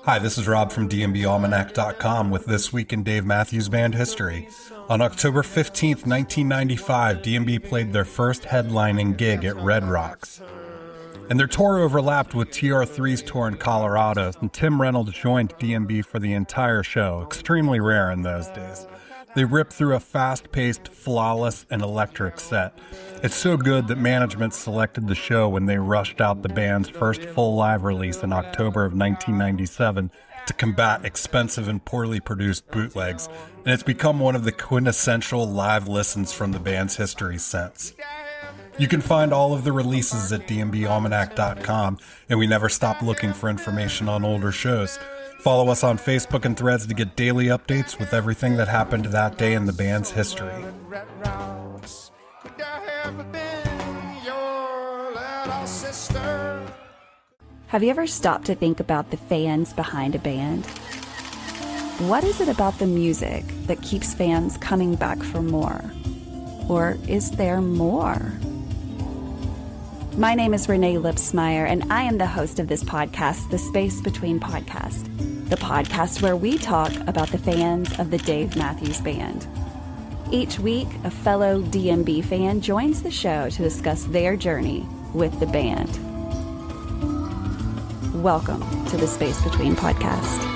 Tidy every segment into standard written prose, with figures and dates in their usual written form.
Hi, this is Rob from dmbalmanac.com with This Week in Dave Matthews Band History. On October 15th, 1995, DMB played their first headlining gig at Red Rocks. And their tour overlapped with TR3's tour in Colorado, and Tim Reynolds joined DMB for the entire show, extremely rare in those days. They ripped through a fast-paced, flawless, and electric set. It's so good that management selected the show when they rushed out the band's first full live release in October of 1997 to combat expensive and poorly produced bootlegs, and it's become one of the quintessential live listens from the band's history since. You can find all of the releases at dmbalmanac.com, and we never stop looking for information on older shows. Follow us on Facebook and Threads to get daily updates with everything that happened that day in the band's history. Have you ever stopped to think about the fans behind a band? What is it about the music that keeps fans coming back for more? Or is there more? My name is Renae Lipsmeyer, and I am the host of this podcast, The Space Between Podcast, the podcast where we talk about the fans of the Dave Matthews Band. Each week, a fellow DMB fan joins the show to discuss their journey with the band. Welcome to The Space Between Podcast.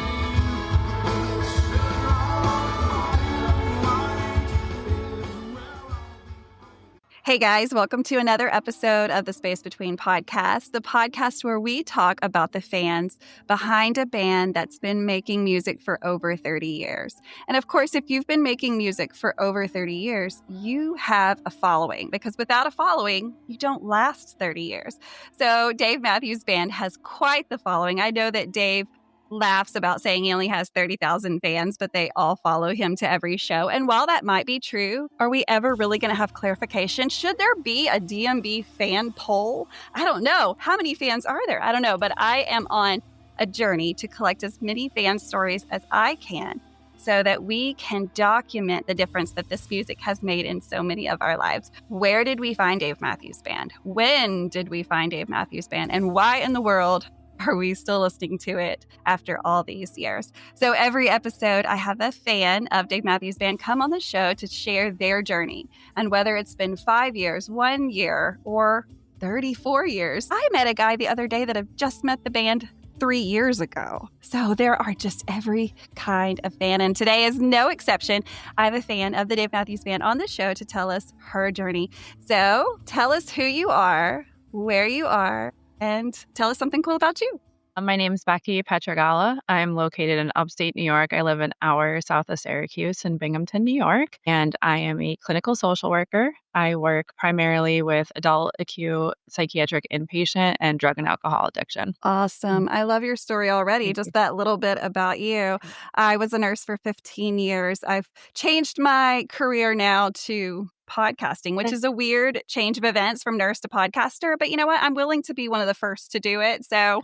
Hey guys, welcome to another episode of the Space Between Podcast, the podcast where we talk about the fans behind a band that's been making music for over 30 years. And of course, if you've been making music for over 30 years, you have a following, because without a following, you don't last 30 years. So Dave Matthews Band has quite the following. I know that Dave laughs about saying he only has 30,000 fans, but they all follow him to every show. And while that might be true, are we ever really going to have clarification? Should there be a DMB fan poll? I don't know. How many fans are there? I don't know, but I am on a journey to collect as many fan stories as I can so that we can document the difference that this music has made in so many of our lives. Where did we find Dave Matthews Band? When did we find Dave Matthews Band? And why in the world are we still listening to it after all these years? So every episode, I have a fan of Dave Matthews Band come on the show to share their journey. And whether it's been 5 years, 1 year, or 34 years. I met a guy the other day that had just met the band 3 years ago. So there are just every kind of fan. And today is no exception. I have a fan of the Dave Matthews Band on the show to tell us her journey. So tell us who you are, where you are, and tell us something cool about you. My name is Becky Petragala. I'm located in upstate New York. I live an hour south of Syracuse in Binghamton, New York, and I am a clinical social worker. I work primarily with adult acute psychiatric inpatient and drug and alcohol addiction. Awesome. I love your story already. Just that little bit about you. I was a nurse for 15 years. I've changed my career now to podcasting, which is a weird change of events from nurse to podcaster. But you know what? I'm willing to be one of the first to do it. So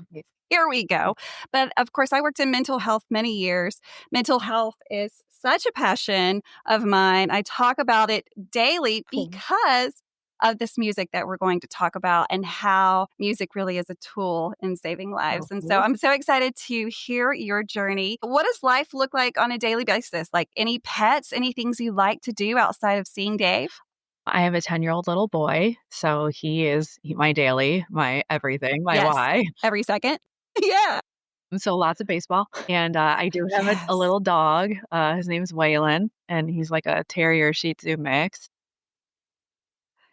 here we go. But of course, I worked in mental health many years. Mental health is such a passion of mine. I talk about it daily because of this music that we're going to talk about and how music really is a tool in saving lives. And so I'm so excited to hear your journey. What does life look like on a daily basis? Like any pets, any things you like to do outside of seeing Dave? I have a 10-year-old little boy, so he is my daily, my everything, my why. Every second. Yeah. So lots of baseball. And I do have a little dog. His name's Waylon, and he's like a terrier Shih Tzu mix.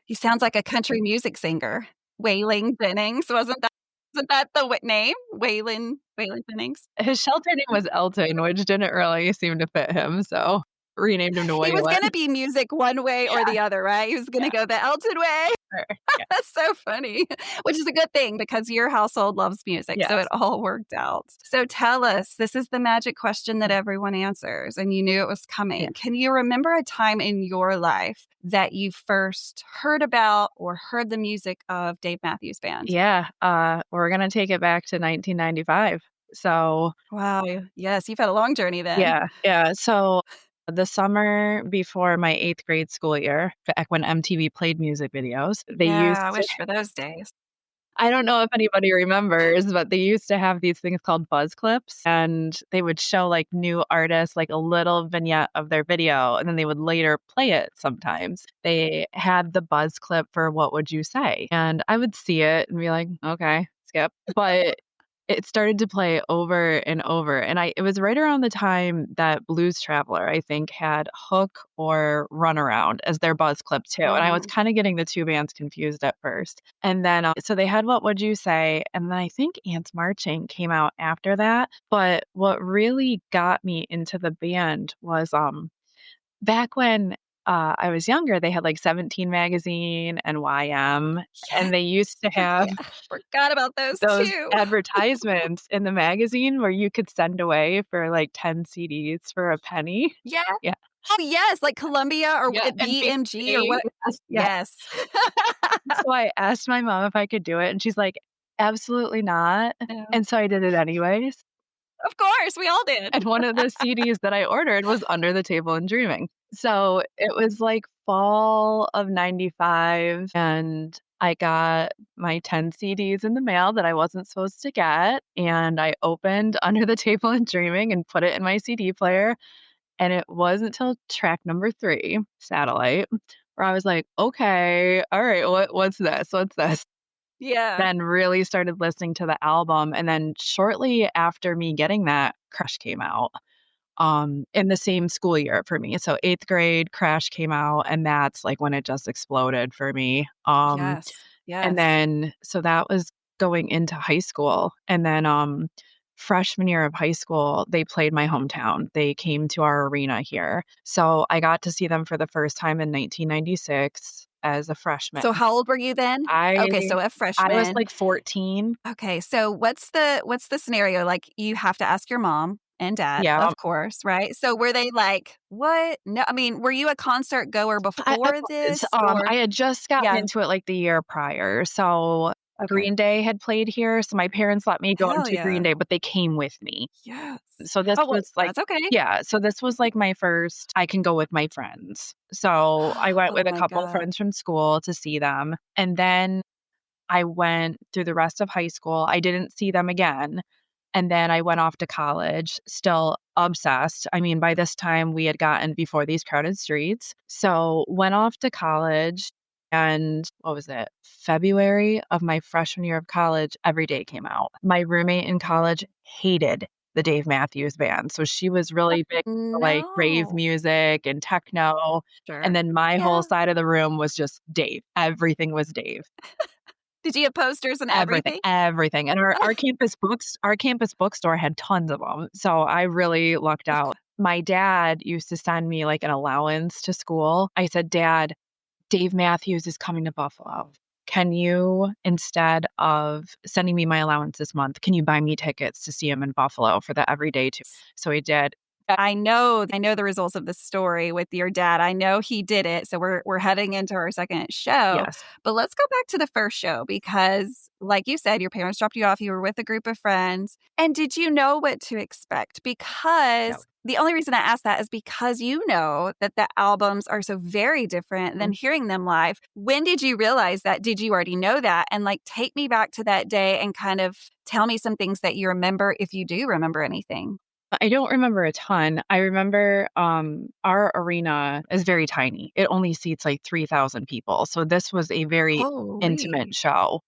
He sounds like a country music singer. Waylon Jennings. Wasn't that the name? Waylon Jennings? His shelter name was Elton, which didn't really seem to fit him, so renamed him to Waylon. He was going to be music one way or the other, right? He was going to go the Elton way. Sure. Yeah. That's so funny, which is a good thing because your household loves music. Yes. So it all worked out. So tell us, this is the magic question that everyone answers, and you knew it was coming. Yeah. Can you remember a time in your life that you first heard about or heard the music of Dave Matthews Band? Yeah. We're going to take it back to 1995. So. Wow. Yes. You've had a long journey then. Yeah. So the summer before my 8th grade school year, back when MTV played music videos, they used I wish for those days. I don't know if anybody remembers, but they used to have these things called buzz clips, and they would show like new artists, like a little vignette of their video, and then they would later play it sometimes. They had the buzz clip for What Would You Say? And I would see it and be like, okay, skip. But it started to play over and over. And it was right around the time that Blues Traveler, I think, had Hook or Runaround as their buzz clip too. And I was kind of getting the two bands confused at first. And then, so they had What Would You Say? And then I think Ants Marching came out after that. But what really got me into the band was back when I was younger, they had like 17 magazine and YM, and they used to have forgot about those too. Advertisements in the magazine where you could send away for like 10 CDs for a penny. Yeah. Yeah. Oh, yes, like Columbia or BMG or what? Yes. So I asked my mom if I could do it, and she's like, absolutely not. No. And so I did it anyways. Of course, we all did. And one of the CDs that I ordered was Under the Table and Dreaming. So it was like fall of 95, and I got my 10 CDs in the mail that I wasn't supposed to get. And I opened Under the Table and Dreaming and put it in my CD player. And it wasn't until track number 3, Satellite, where I was like, okay, all right, what's this? What's this? Yeah. Then really started listening to the album. And then shortly after me getting that, Crush came out in the same school year for me. So 8th grade, Crash came out, and that's like when it just exploded for me. Yes. And then, so that was going into high school. And then freshman year of high school, they played my hometown. They came to our arena here. So I got to see them for the first time in 1996. As a freshman. So how old were you then? Okay, so a freshman. I was like 14. Okay, so what's the scenario? Like, you have to ask your mom and dad, of course, right? So were they like, what? No, I mean, were you a concert goer before this? I had just gotten into it like the year prior. So Green Day had played here. So my parents let me go into Green Day, but they came with me. Yes. So this was like, that's okay. Yeah. So this was like my first, I can go with my friends. So I went with a couple of friends from school to see them. And then I went through the rest of high school. I didn't see them again. And then I went off to college, still obsessed. I mean, by this time we had gotten Before These Crowded Streets. So went off to college. And what was it? February of my freshman year of college, Every Day came out. My roommate in college hated the Dave Matthews Band. So she was really big for like rave music and techno. Sure. And then my whole side of the room was just Dave. Everything was Dave. Did you have posters and everything? Everything. And our campus bookstore had tons of them. So I really lucked out. My dad used to send me like an allowance to school. I said, Dad, Dave Matthews is coming to Buffalo. Can you, instead of sending me my allowance this month, can you buy me tickets to see him in Buffalo for the Everyday tour? So he did. I know the results of this story with your dad. I know he did it. So we're heading into our second show. Yes. But let's go back to the first show because, like you said, your parents dropped you off. You were with a group of friends. And did you know what to expect? Because the only reason I ask that is because you know that the albums are so very different than hearing them live. When did you realize that? Did you already know that? And like, take me back to that day and kind of tell me some things that you remember, if you do remember anything. I don't remember a ton. I remember our arena is very tiny. It only seats like 3,000 people. So this was a very intimate show.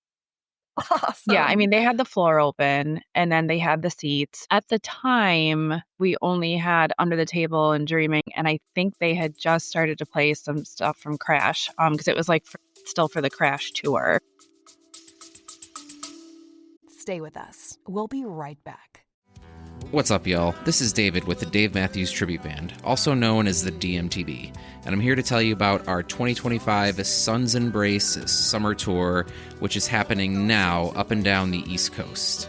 Awesome. Yeah, I mean, they had the floor open and then they had the seats. At the time, we only had Under the Table and Dreaming. And I think they had just started to play some stuff from Crash because it was like still for the Crash tour. Stay with us. We'll be right back. What's up, y'all? This is David with the Dave Matthews Tribute Band, also known as the DMTB, and I'm here to tell you about our 2025 Sun's Embrace Summer Tour, which is happening now up and down the East Coast.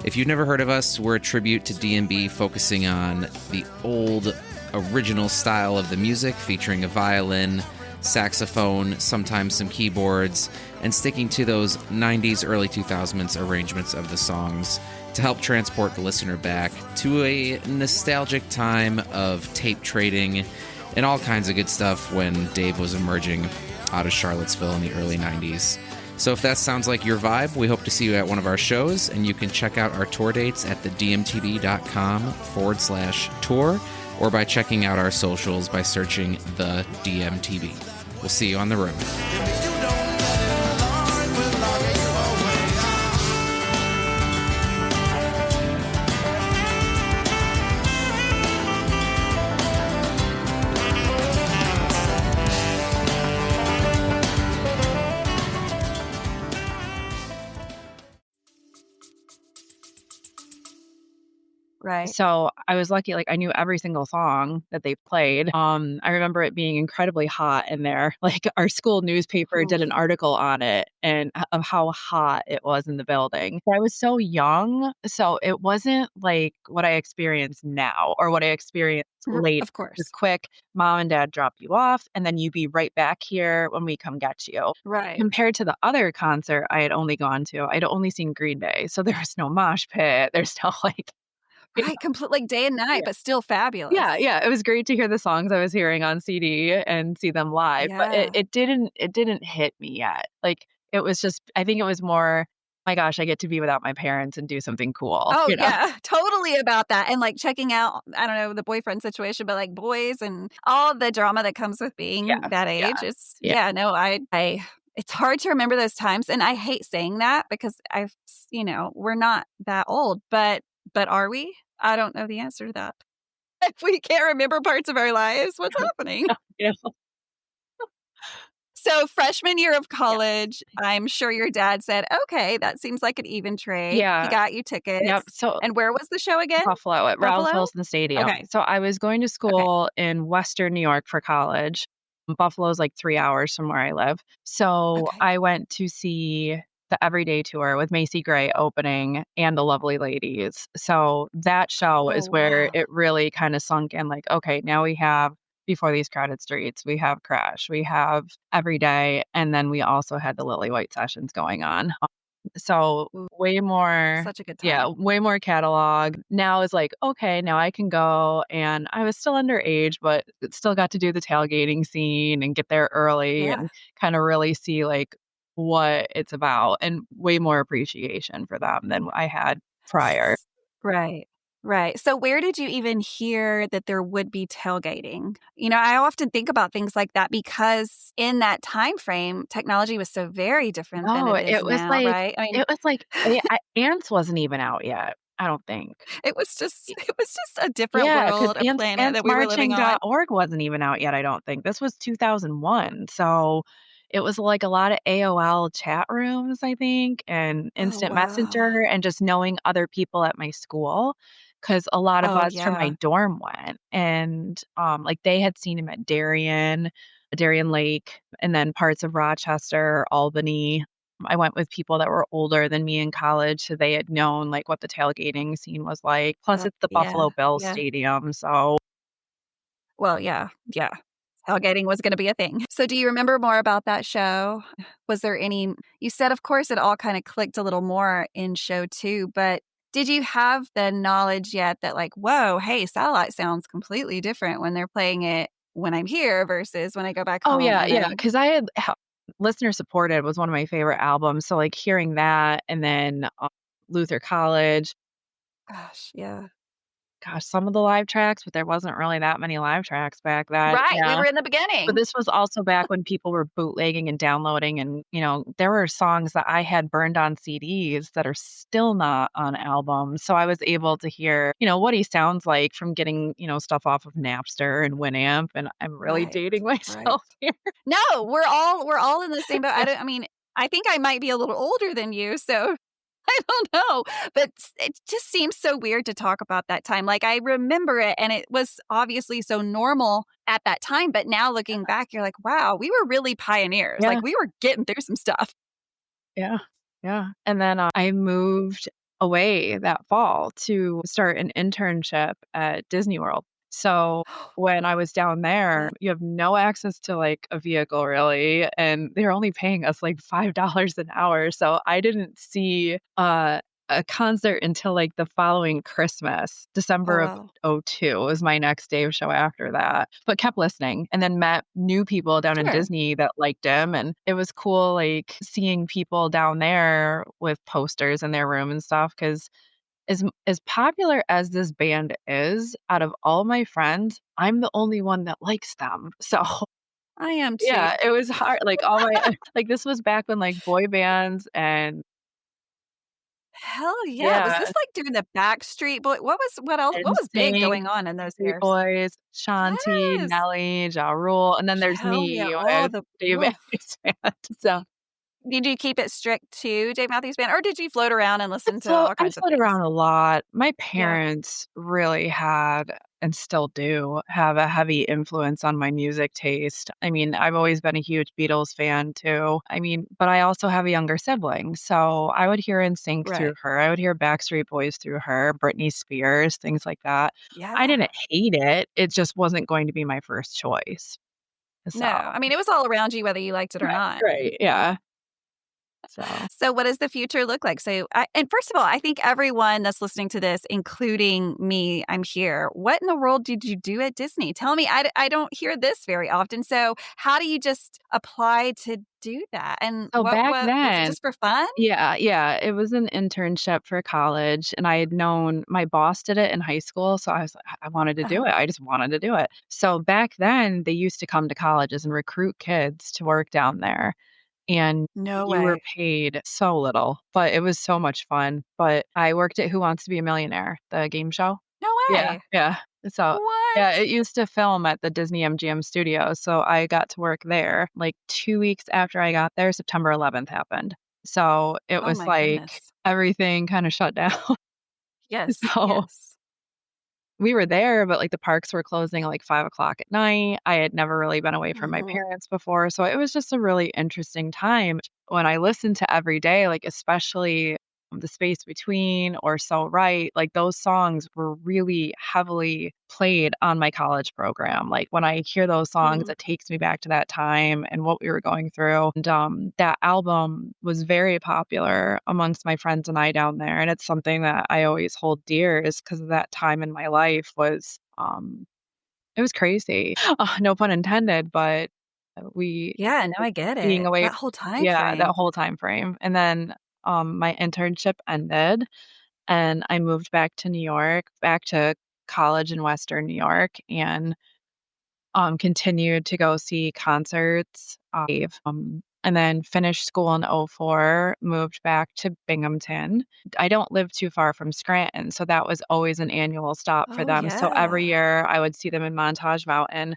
If you've never heard of us, we're a tribute to DMB focusing on the old, original style of the music, featuring a violin, saxophone, sometimes some keyboards, and sticking to those 90s, early 2000s arrangements of the songs to help transport the listener back to a nostalgic time of tape trading and all kinds of good stuff when Dave was emerging out of Charlottesville in the early 90s. So if that sounds like your vibe, we hope to see you at one of our shows, and you can check out our tour dates at thedmtb.com/tour or by checking out our socials by searching the DMTB. We'll see you on the road. Right. So I was lucky, like I knew every single song that they played. I remember it being incredibly hot in there. Like our school newspaper did an article on it and of how hot it was in the building. I was so young, so it wasn't like what I experience now or what I experienced later. Of course. It's quick, mom and dad drop you off, and then you be right back here when we come get you. Right. Compared to the other concert I had only gone to, I'd only seen Green Day. So there was no mosh pit. There's no like Right, complete like day and night, but still fabulous. Yeah, it was great to hear the songs I was hearing on CD and see them live, but Yeah. it didn't hit me yet. Like, it was just I think it was more, "My gosh, I get to be without my parents and do something cool." Oh, You know? yeah, totally about that, and, like, checking out, I don't know, the boyfriend situation, but, like, boys and all the drama that comes with being Yeah, that yeah, age, it's yeah. no, I it's hard to remember those times, and I hate saying that because we're not that old, but are we? I don't know the answer to that. If we can't remember parts of our lives, what's happening? You know? So freshman year of Yeah. college, I'm sure your dad said, "Okay, that seems like an even trade." He Yeah. got you Yep, tickets. so And where was the show again? Buffalo at Ralph Buffalo? Wilson Stadium. Okay. So I was going to school in Western New York for college. Buffalo's like 3 hours from where I live. So Okay. I went to see the Everyday Tour with Macy Gray opening and the Lovely Ladies. So that show Oh, is where wow. it really kind of sunk in like, okay, now we have Before These Crowded Streets, we have Crash, we have Everyday, and then we also had the Lily White sessions going on. So Ooh, way more, such a good yeah, time. way more catalog. Now is like, okay, now I can go. And I was still underage, but still got to do the tailgating scene and get there early Yeah. and kind of really see like what it's about and way more appreciation for them than I had prior. Right. Right. So where did you even hear that there would be tailgating? I often think about things like that because in that time frame, technology was so very different than No, it is now, right? I mean, it was like Ants wasn't even out yet, I don't think. it was just a different Yeah, because world, a planet that we were living on. antsmarching.org wasn't even out yet, I don't think. This was 2001, so it was, like, a lot of AOL chat rooms, I think, and Oh, instant wow. messenger and just knowing other people at my school, because a lot of Oh, us from my yeah. dorm went, and, like, they had seen him at Darien Lake, and then parts of Rochester, Albany. I went with people that were older than me in college, so they had known, like, what the tailgating scene was like. Plus, it's the Yeah. Buffalo Bills Yeah. stadium, so Well, yeah. Yeah. Tailgating was gonna be a thing. So do you remember more about that show? Was there any you said, of course, it all kinda clicked a little more in show 2, but did you have the knowledge yet that like, "Whoa, hey, Satellite sounds completely different when they're playing it when I'm here versus when I go back oh, home yeah, and yeah, I" 'cause I had Listener Supported was one of my favorite albums, so, like, hearing that and then, Luther College. Gosh, yeah. Gosh, some of the live tracks, but there wasn't really that many live tracks back then, Right, we yeah. were in the But beginning. this was also back when people were bootlegging and downloading and, there were songs that I had burned on CDs that are still not on albums, so I was able to hear, what he sounds like from getting, stuff off of Napster and Winamp, and I'm really Right, dating right. myself here. No, we're all in the same boat. I mean, I think I might be a little older than you, so I don't know, but it just seems so weird to talk about that time. Like, I remember it, and it was obviously so normal at that time, but now looking back, you're like, "Wow, we were really pioneers." Yeah. Like, we were getting through some stuff. Yeah, yeah, and then, I moved away that fall to start an internship at Disney World. So, when I was down Yeah. there, you have no access to, like, a vehicle really, and they're only paying us, like, $5 an hour, so I didn't see, a concert until like the following Christmas. Oh, December of wow. '02 was my next Dave show after that, but kept listening and then met new people down in Sure. Disney that liked him. And it was cool, like seeing people down there with posters in their room and stuff. Cause as popular as this band is, out of all my friends, I'm the only one that likes them. So I am too. yeah, it was hard. Like all my, like this was back when like boy bands and Hell yeah. Was yeah, this like during the Backstreet Boy? What else? What was big NSYNC, going on in those Street years? Boys, Shanti, Yes. Nelly, Ja Rule, and then there's Hell yeah. me All with the Dave ugh. Matthews Band. So Did you keep it strict to Dave Matthews Band, or did you float around and listen to all I kinds of float things? around a lot. My Yeah. parents really had, and still do, have a heavy influence on my music taste. I mean, I've always been a huge Beatles fan too. I mean, but I also have a younger sibling, so I would hear NSYNC through Right. her. I would hear Backstreet Boys through her, Britney Spears, things like that. I Yeah. didn't hate it. It just wasn't going to be my first choice. No. So I mean, it was all around you whether you liked it or right, not. right, yeah. So So what does the future look like? And first of all, I think everyone that's listening to this, including me, I'm here. What in the world did you do at Disney? Tell me, I don't hear this very often. So how do you just apply to do that? And so back what was it then just for fun? yeah, it was an internship for college, and I had known my boss did it in high school, so I was like, I wanted to do Uh-huh. it. I just wanted to do it. So back then, they used to come to colleges and recruit kids to work down there, and No you were way. paid so little, but it was so much fun. But I worked at Who Wants to Be a Millionaire, the game show. No Yeah, way. yeah. So, yeah, What? it used to film at the Disney MGM studios, so I got to work there. Like 2 weeks after I got there, September 11th happened. So, it Oh was my like goodness. everything kinda shut down. Yes, So, yes. we were there, but, like, the parks were closing at, like, 5 o'clock at night. I had never really been away from my Mhm. parents before, so it was just a really interesting time. When I listened to Every Day, like, especially The Space Between or So Right, like, those songs were really heavily played on my college program. Like, when I hear those songs, Mhm. it takes me back to that time and what we were going through, and, that album was very popular amongst my friends and I down there, and it's something that I always hold dear is because of that time in my life was, it was crazy. No pun intended, but we Yeah, no, I get being it. away That whole time yeah, that frame. whole time frame, and then, my internship ended, and I moved back to New York, back to college in Western New York, and, continued to go see concerts, and then finished school in '04, moved back to Binghamton. I don't live too far from Scranton, so that was always an annual stop for Oh, them, so every yeah. year, I would see them in Montage Mountain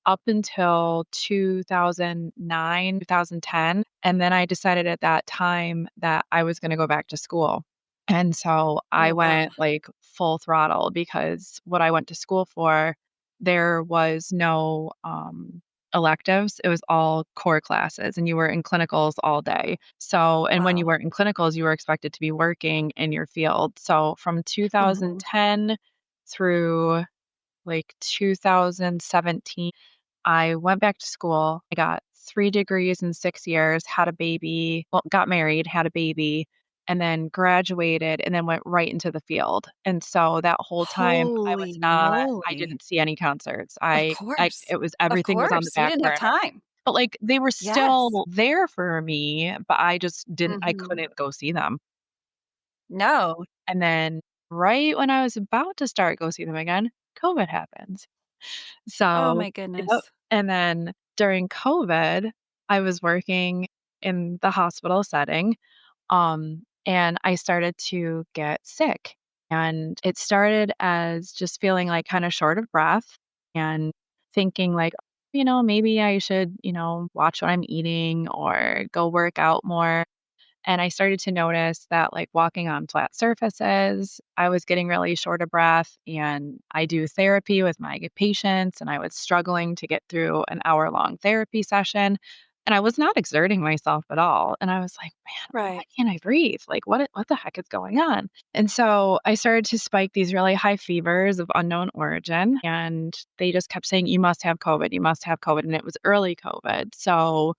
up until 2009, 2010, and then I decided at that time that I was gonna go back to school. And so I Oh, wow. went, like, full throttle because what I went to school for, there was no, electives, it was all core classes, and you were in clinicals all day. So and when you Wow. weren't in clinicals, you were expected to be working in your field. So from Mhm. 2010 through, like, 2017 I went back to school. I got 3 degrees in 6 years, had a baby well, got married, had a baby, and then graduated, and then went right into the field. And so that whole time Holy I moly. didn't see any concerts. Of I course. it was Of everything was on the course. You back didn't have burner. time. But, like, they were Yes. still there for me, but I Mhm. couldn't go see them. No. And then right when I was about to start go see them again, COVID happens. Oh So my yep, goodness. and then during COVID, I was working in the hospital setting, and I started to get sick, and it started as just feeling, like, kinda short of breath and thinking, like, "Maybe I should, watch what I'm eating or go work out more." And I started to notice that, like, walking on flat surfaces, I was getting really short of breath. And I do therapy with my patients, and I was struggling to get through an hour-long therapy session. And I was not exerting myself at all. And I was like, man, why Right. can't I breathe? Like, what the heck is going on? And so I started to spike these really high fevers of unknown origin. And they just kept saying, you must have COVID. You must have COVID. And it was early COVID. So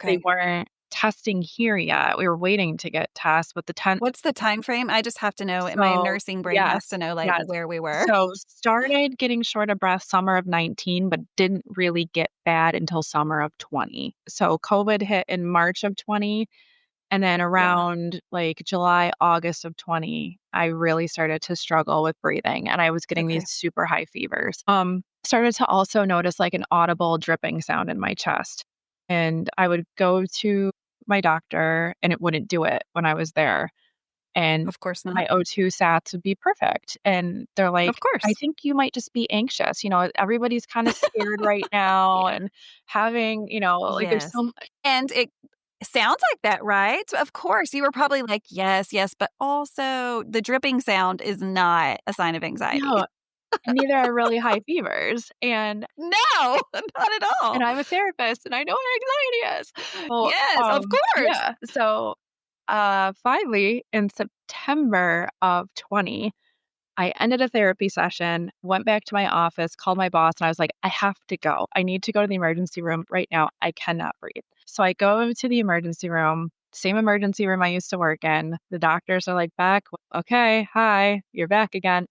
they Okay. weren't testing here yet. We were waiting to get tests, but the 10th. What's the time frame? I just have to know. My So, nursing brain yes, has to know like yes. where we were. So started getting short of breath summer of 19, but didn't really get bad until summer of 20. So COVID hit in March of 20. And then around like July, August of 20, I really started to struggle with breathing and I was getting Okay. these super high fevers. Started to also notice like an audible dripping sound in my chest. And I would go to my doctor and it wouldn't do it when I was there. And Of course not. my O2 sats would be perfect. And they're like, Of course. I think you might just be anxious. Everybody's kind of scared right now and having, like there's Yes. so And it sounds like that, right? So of course, you were probably like, yes, yes, but also the dripping sound is not a sign of anxiety. no, and neither are really high fevers. And No, not at all. I'm a therapist and I know what anxiety is. So, Yes, of course. yeah. So finally in September of 20, I ended a therapy session, went back to my office, called my boss, and I was like, I have to go. I need to go to the emergency room right now. I cannot breathe. So I go to the emergency room, same emergency room I used to work in. The doctors are like, Beck, okay, hi, you're back again.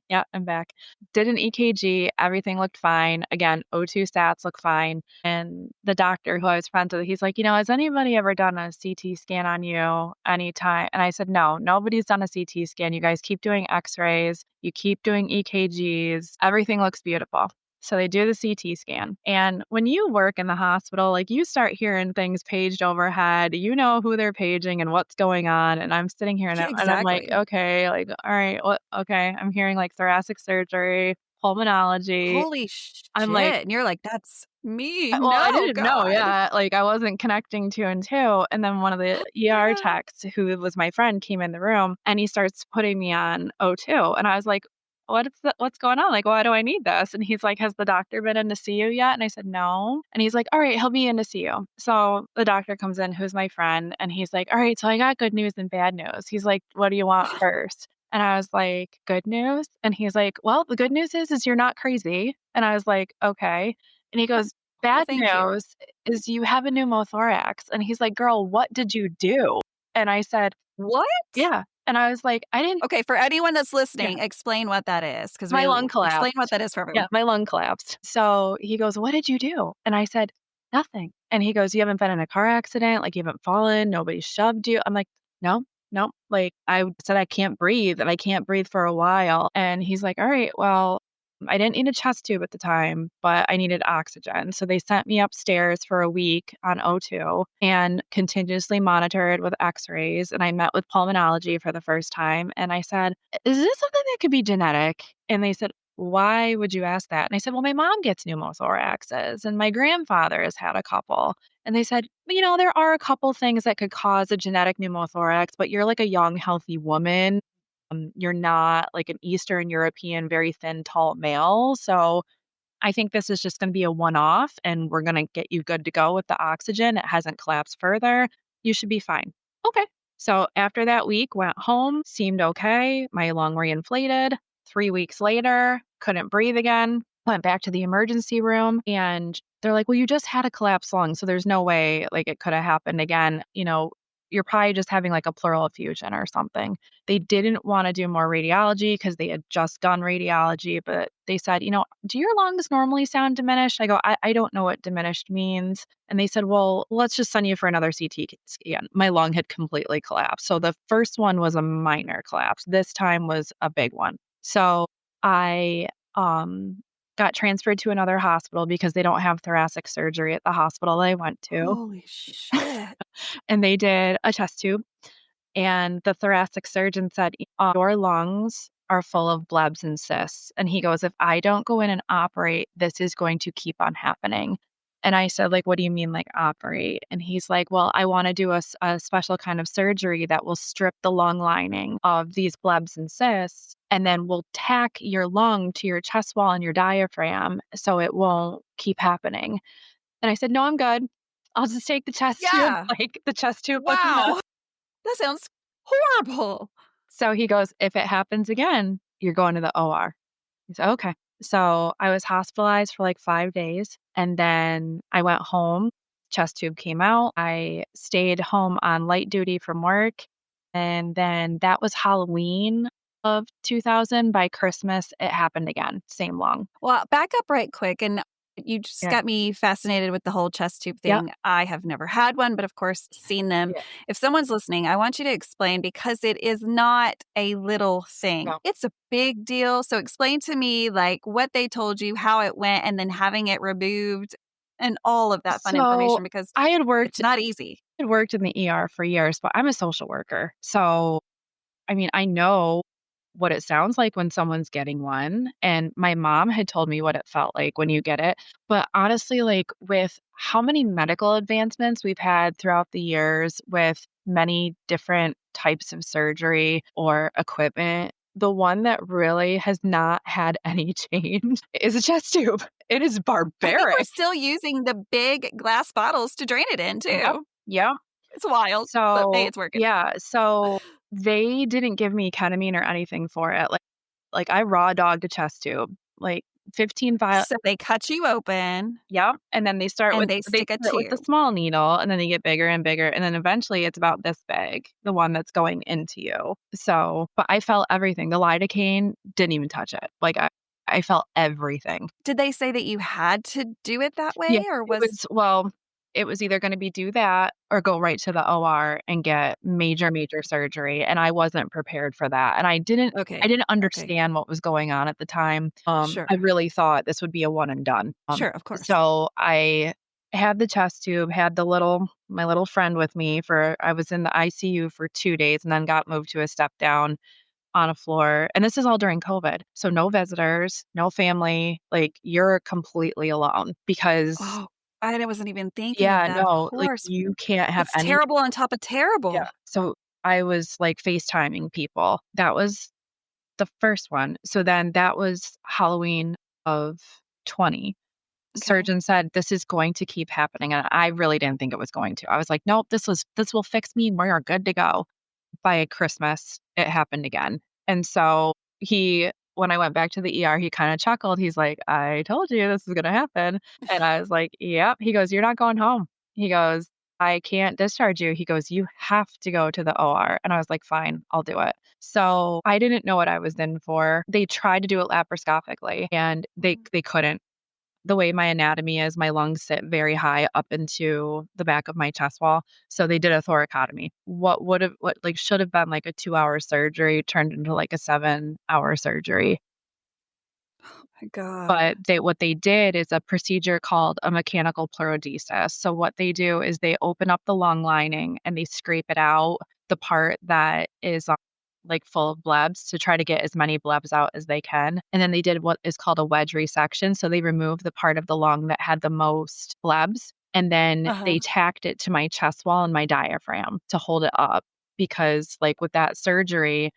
Yeah, I'm back. Did an EKG, everything looked fine. Again, O2 stats look fine. And the doctor who I was friends with, he's like, has anybody ever done a CT scan on you anytime? And I said, no, nobody's done a CT scan. You guys keep doing x-rays, you keep doing EKGs, everything looks beautiful. So they do the CT scan. And when you work in the hospital, like you start hearing things paged overhead, you know who they're paging and what's going on. And I'm sitting here and I'm like, Exactly. okay, like, all right, what? Okay. I'm hearing like thoracic surgery, pulmonology. Holy I'm like, shit. And you're like, that's me. well, I No, didn't know. God. Yeah. Like I wasn't connecting two and two. And then one of the ER Yeah. techs who was my friend came in the room and he starts putting me on O2. And I was like, what's going on? Like, why do I need this? And he's like, has the doctor been in to see you yet? And I said, no. And he's like, all right, he'll be in to see you. So the doctor comes in, who's my friend. And he's like, all right, so I got good news and bad news. He's like, what do you want first? And I was like, good news. And he's like, well, the good news is you're not crazy. And I was like, okay. And he goes, Well, bad thank you. news is you have a pneumothorax. And he's like, girl, what did you do? And I said, What? yeah. And I was like, I didn't, Okay, for anyone that's yeah, listening, explain what that is. Because my we lung explain what collapsed. that is for Yeah, everyone. my lung collapsed. So he goes, what did you do? And I said, nothing. And he goes, you haven't been in a car accident? Like you haven't fallen? Nobody shoved you? I'm like, no, no. Like I said, I can't breathe and I can't breathe for a while. And he's like, all right, well, I didn't need a chest tube at the time, but I needed oxygen. So they sent me upstairs for a week on O2 and continuously monitored with x-rays. And I met with pulmonology for the first time. And I said, is this something that could be genetic? And they said, why would you ask that? And I said, well, my mom gets pneumothoraxes and my grandfather has had a couple. And they said, there are a couple things that could cause a genetic pneumothorax, but you're like a young, healthy woman. You're not like an Eastern European, very thin, tall male. So I think this is just going to be a one-off and we're going to get you good to go with the oxygen. It hasn't collapsed further. You should be fine. Okay. So after that week, went home, seemed okay. My lung reinflated. 3 weeks later, couldn't breathe again. Went back to the emergency room and they're like, well, you just had a collapsed lung. So there's no way like it could have happened again. You're probably just having like a pleural effusion or something. They didn't want to do more radiology because they had just done radiology, but they said, do your lungs normally sound diminished? I go, I don't know what diminished means. And they said, well, let's just send you for another CT scan. My lung had completely collapsed. So the first one was a minor collapse. This time was a big one. So I got transferred to another hospital because they don't have thoracic surgery at the hospital I went to. Holy shit. And they did a chest tube. And the thoracic surgeon said, your lungs are full of blebs and cysts. And he goes, if I don't go in and operate, this is going to keep on happening. And I said, like, what do you mean, like, operate? And he's like, well, I want to do a special kind of surgery that will strip the lung lining of these blebs and cysts. And then we'll tack your lung to your chest wall and your diaphragm so it won't keep happening. And I said, no, I'm good. I'll just take the chest tube, like the chest tube. Wow. That sounds horrible. So he goes, if it happens again, you're going to the OR. He said, okay. So I was hospitalized for like 5 days and then I went home chest tube came out. I stayed home on light duty from work. And then that was Halloween of 2000. By Christmas, it happened again. Same lung. Well, back up right quick. And you just Yeah. got me fascinated with the whole chest tube Yep. thing. I have never had one, but of course, seen them. Yeah. If someone's listening, I want you to explain because it is not a little thing. No. It's a big deal. So explain to me like what they told you, how it went, and then having it removed and all of that fun So information because I had it's worked not easy. in the ER for years, but I'm a social worker. So, I mean, I know what it sounds like when someone's getting one. And my mom had told me what it felt like when you get it. But honestly, like with how many medical advancements we've had throughout the years with many different types of surgery or equipment, the one that really has not had any change is a chest tube. It is I think we're barbaric. still using the big glass bottles to drain it in Yep. too. Yeah. It's wild, but hey, So, it's working. yeah. So they didn't give me ketamine or anything for it. Like I raw dogged a chest tube, like 15 vial. So they cut you open Yeah. And then they start and with they stick a the tube. small needle, and then they get bigger and bigger. And then eventually it's about this big, the one that's going into you. So, but I felt everything. The lidocaine didn't even touch it. Like I felt everything. Did they say that you had to do it that Yeah, way or it was well, it was either gonna be do that or go right to the OR and get major, major surgery, and I wasn't prepared for that, and I didn't Okay. understand what was going on at the time. Sure. I really thought this would be a one and done. Sure, of course. So I had the chest tube, had my little friend with me I was in the ICU for 2 days and then got moved to a step down on a floor, and this is all during COVID. So no visitors, no family, like, you're completely alone because Oh, I wasn't even thinking of yeah, that, of no, like, course. you can't have It's any terrible on top of terrible. yeah. So I was, like, FaceTiming people. That was the first one. So then that was Halloween of 20. Okay. Surgeon said, "This is going to keep happening," and I really didn't think it was going to. I was like, "Nope, this will fix me. We are good to go." By Christmas, it happened again. And so when I went back to the ER, he kinda chuckled. He's like, "I told you this was gonna happen." And I was like, "Yep." He goes, "You're not going home." He goes, "I can't discharge you." He goes, "You have to go to the OR." And I was like, "Fine, I'll do it." So I didn't know what I was in for. They tried to do it laparoscopically, and they couldn't. The way my anatomy is, my lungs sit very high up into the back of my chest wall. So they did a thoracotomy. What like should have been like a 2-hour surgery turned into like a 7-hour surgery. My God. But what they did is a procedure called a mechanical pleurodesis. So what they do is they open up the lung lining and they scrape it out, the part that is like full of blebs, to try to get as many blebs out as they can. And then they did what is called a wedge resection. So they removed the part of the lung that had the most blebs, and then Uh-huh. they tacked it to my chest wall and my diaphragm to hold it up. Because like with that surgery,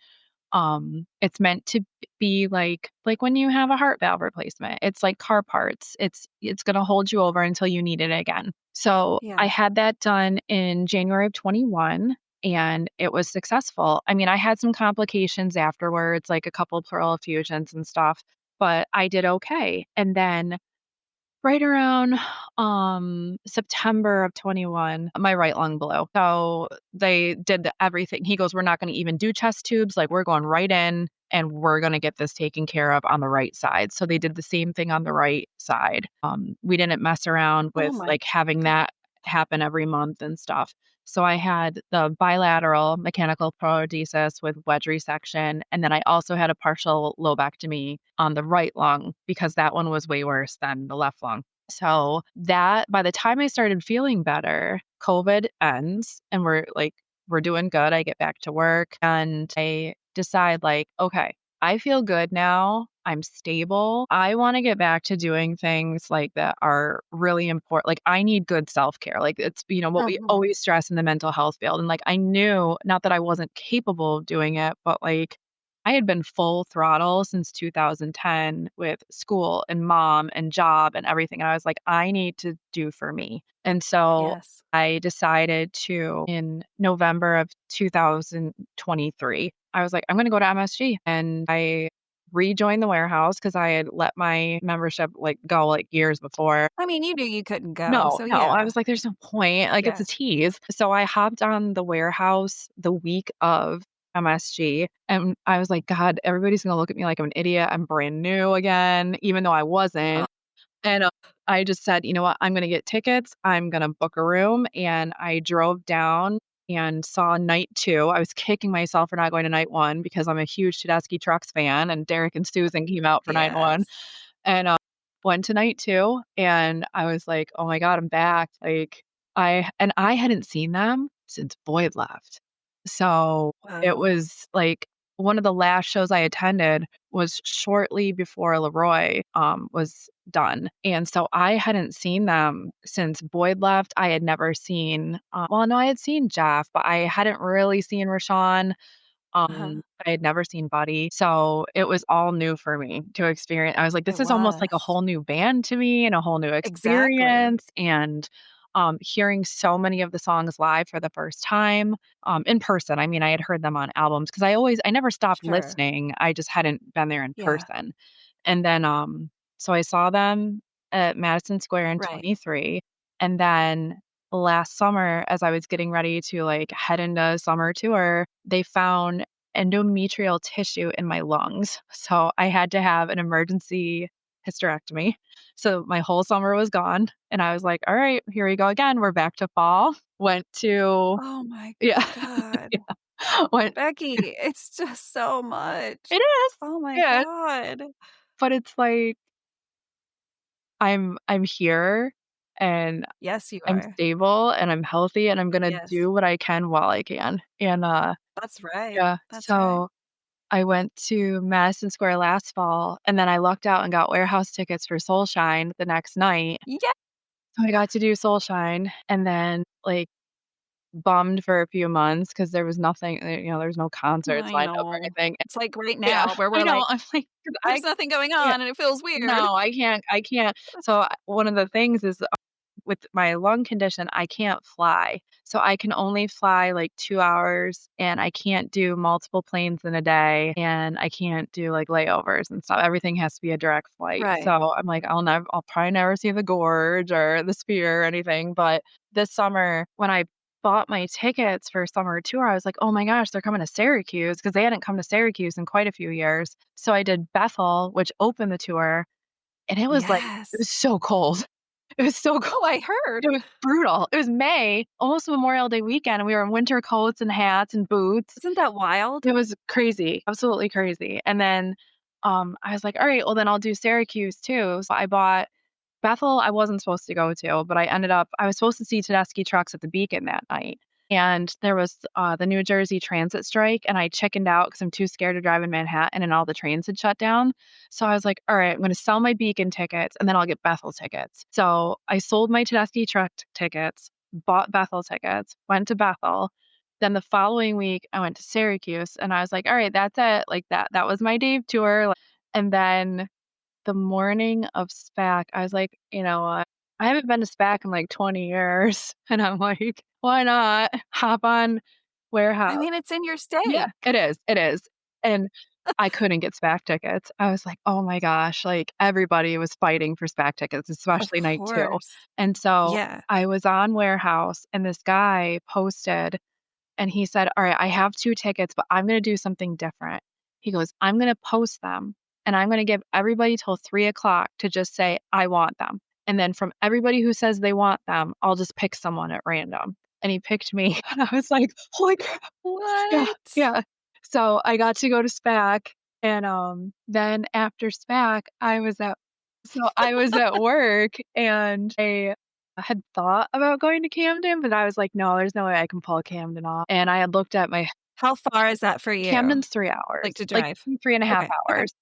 it's meant to be like when you have a heart valve replacement. It's like car parts. It's gonna hold you over until you need it again. So I Yeah. had that done in January of 21 and it was successful. I mean, I had some complications afterwards, like a couple of pleural effusions and stuff, but I did okay. And then right around September of 21, my right lung blew. So they did everything. He goes, "We're not going to even do chest tubes. Like, we're going right in and we're going to get this taken care of on the right side." So they did the same thing on the right side. We didn't mess around Oh with my like having God. that happen every month and stuff. So I had the bilateral mechanical pleurodesis with wedge resection, and then I also had a partial lobectomy on the right lung because that one was way worse than the left lung. So that by the time I started feeling better, COVID ends and we're doing good. I get back to work and I decide like, okay, I feel good now. I'm stable. I want to get back to doing things like that are really important. Like I need good self-care. Like it's, what we Mhm. always stress in the mental health field. And like I knew not that I wasn't capable of doing it, but like I had been full throttle since 2010 with school and mom and job and everything. And I was like, I need to do for me. And so Yes. I decided to, in November of 2023, I was like, I'm going to go to MSG. And I rejoin the warehouse because I had let my membership go years before. I mean, you knew you couldn't go, No, so no. I yeah. was like, there's no point. It's Yeah. a tease. So I hopped on the warehouse the week of MSG and I was like, God, everybody's going to look at me like I'm an idiot. I'm brand new again, even though I wasn't. And I just said, you know what? I'm going to get tickets. I'm going to book a room. And I drove down and saw night 2. I was kicking myself for not going to night 1 because I'm a huge Tedeschi Trucks fan and Derek and Susan came out for night 1. Yes. And went to night 2 and I was like, "Oh my God, I'm back." I hadn't seen them since Boyd left. So it Wow. was one of the last shows I attended was shortly before Leroy was done. And so I hadn't seen them since Boyd left. I had never seen well, no, I had seen Jeff, but I hadn't really seen Rashawn. Uh-huh. I had never seen Buddy, so it was all new for me to experience. I was like, It this is almost like a was. whole new band to me and a whole new Exactly. experience. And hearing so many of the songs live for the first time in person. I mean, I had heard them on albums because I never stopped Sure. listening. I just hadn't been there in Yeah. person. And then, so I saw them at Madison Square in Right. 23. And then last summer, as I was getting ready to head into summer tour, they found endometrial tissue in my lungs. So I had to have an emergency hysterectomy. So my whole summer was gone. And I was like, all right, here we go again. We're back to fall. Went to, Oh my yeah, God. yeah. Went, Becky, it's just so it much. is. Oh my Yeah. God. But it's I'm here and Yes, you I'm are. stable and I'm healthy and I'm gonna Yes. do what I can while I can. And That's right. yeah, That's right. so I went to Madison Square last fall and then I lucked out and got warehouse tickets for Soulshine the next night. Yeah. So I got to do Soulshine and then bummed for a few months because there was nothing, there's no concerts I lined up or know. anything. It's like right Yeah, now where I we're know. like, I'm like, 'cause there's nothing going yeah, on and it feels weird. no, I can't. So one of the things is with my lung condition, I can't fly. So I can only fly 2 hours and I can't do multiple planes in a day and I can't do layovers and stuff. Everything has to be a direct flight. Right. So I'm like, I'll probably never see the gorge or the Sphere or anything. But this summer when I bought my tickets for summer tour, I was like, oh my gosh, they're coming to Syracuse because they hadn't come to Syracuse in quite a few years. So I did Bethel, which opened the tour, and it Yes. was so cold. It was so cold. Oh, I heard. It was brutal. It was May, almost Memorial Day weekend, and we were in winter coats and hats and boots. Isn't that wild? It was crazy, absolutely crazy. And then, I was like, "All right, well, then I'll do Syracuse too." So I bought Bethel. I wasn't supposed to go to, but I was supposed to see Tedeschi Trucks at the Beacon that night. And there was the New Jersey transit strike, and I chickened out because I'm too scared to drive in Manhattan, and all the trains had shut down. So I was like, all right, I'm going to sell my Beacon tickets, and then I'll get Bethel tickets. So I sold my Tedeschi Truck tickets, bought Bethel tickets, went to Bethel. Then the following week, I went to Syracuse, and I was like, all right, that's it. That was my Dave tour. And then the morning of SPAC, I was like, you know what? I haven't been to SPAC in 20 years. And I'm like, why not hop on I Warehouse? mean, it's in your Yeah, state. it is. It is. And I couldn't get SPAC tickets. I was like, oh my gosh, everybody was fighting for SPAC tickets, Of especially night 2. course. And so Yeah. I was on Warehouse and this guy posted and he said, all right, I have 2 tickets, but I'm going to do something different. He goes, I'm going to post them and I'm going to give everybody till 3 o'clock to just say, I want them. And then from everybody who says they want them, I'll just pick someone at random. And he picked me. And I was like, holy crap. Yeah. What? Yeah. So I got to go to SPAC. And then after SPAC, I was at work and I had thought about going to Camden, but I was like, no, there's no way I can pull Camden off. And I had looked at my How far is that for you? Camden's 3 hours, To drive? 3.5 Okay. Okay. hours.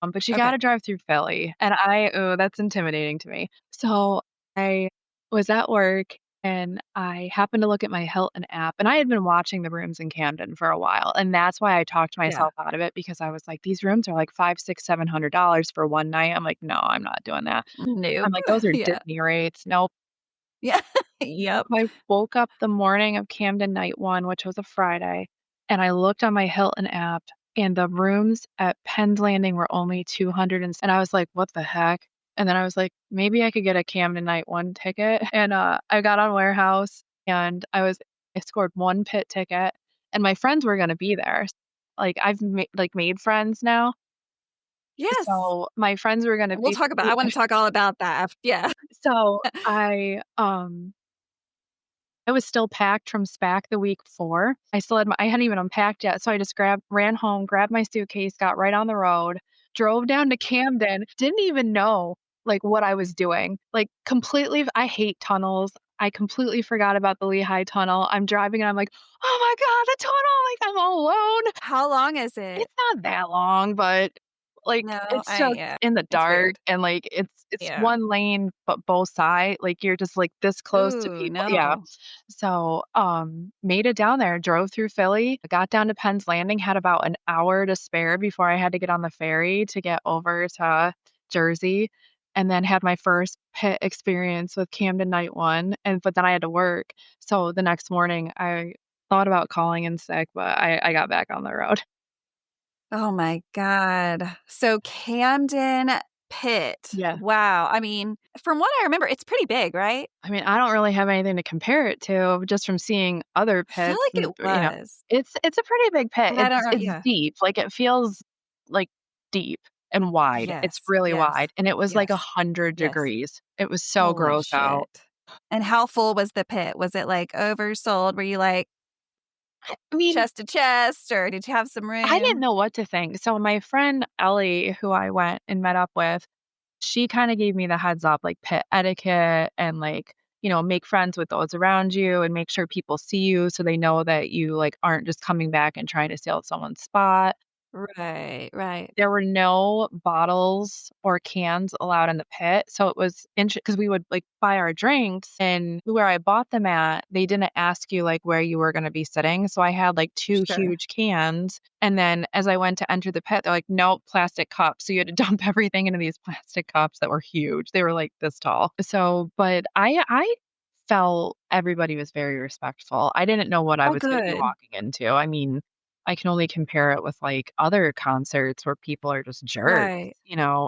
But you Okay. gotta drive through Philly, and that's intimidating to me. So I was at work, and I happened to look at my Hilton app, and I had been watching the rooms in Camden for a while, and that's why I talked Yeah. myself out of it because I was like, "These rooms are like 5, 6, $700 for one night." I'm like, "No, I'm not doing that." I'm Nope. like, "Those are Yeah. Disney rates. Nope." Yeah. Yep. I woke up the morning of Camden night 1, which was a Friday, and I looked on my Hilton app, And the rooms at Penn's Landing were only 200 and I was like, what the heck? And then I was like, maybe I could get a Camden Night One ticket. And I got on Warehouse and I scored one pit ticket and my friends were gonna be there. Like I've made friends now. Yes. So my friends were gonna We'll talk about I want to talk all about that. Yeah. So I was still packed from SPAC the week before. I hadn't even unpacked yet. So I just ran home, grabbed my suitcase, got right on the road, drove down to Camden, didn't even know like what I was doing. Like completely, I hate tunnels. I completely forgot about the Lehigh Tunnel. I'm driving and I'm like, oh my God, the tunnel. Like I'm all alone. How long is it? It's not that long, but like No, it's just yeah. in the It's dark weird. and like it's Yeah. one lane but both sides. Like you're just like this close to Ooh, people. Yeah. no. So made it down there, drove through Philly, got down to Penn's Landing, had about an hour to spare before I had to get on the ferry to get over to Jersey. And then had my first pit experience with Camden Night One. But then I had to work. So the next morning I thought about calling in sick, but I got back on the road. Oh my God. So Camden Pit. Yeah. Wow. I mean, from what I remember, it's pretty big, right? I mean, I don't really have anything to compare it to just from seeing other I feel pits. like it was. It's a pretty big pit. But I don't know. It's Yeah. deep. Like it feels like deep and wide. It's Yes. really Yes. wide. And it was like Yes. 100 Yes. degrees. It was so Holy gross out. shit. And how full was the pit? Was it like oversold? Were you like I mean, chest to chest or did you have some I didn't room? know what to think. So my friend Ellie, who I went and met up with, she kind of gave me the heads up, like pit etiquette and like, make friends with those around you and make sure people see you so they know that you like aren't just coming back and trying to steal someone's spot. Right, right. There were no bottles or cans allowed in the pit. So it was because we would like buy our drinks and where I bought them at, they didn't ask you like where you were going to be sitting. So I had like two Sure. huge cans. And then as I went to enter the pit, they're like, nope, plastic cups. So you had to dump everything into these plastic cups that were huge. They were like this tall. So, but I felt everybody was very respectful. I didn't know what I Oh, was going to be good. walking into. I mean, I can only compare it with, like, other concerts where people are just jerks, Right.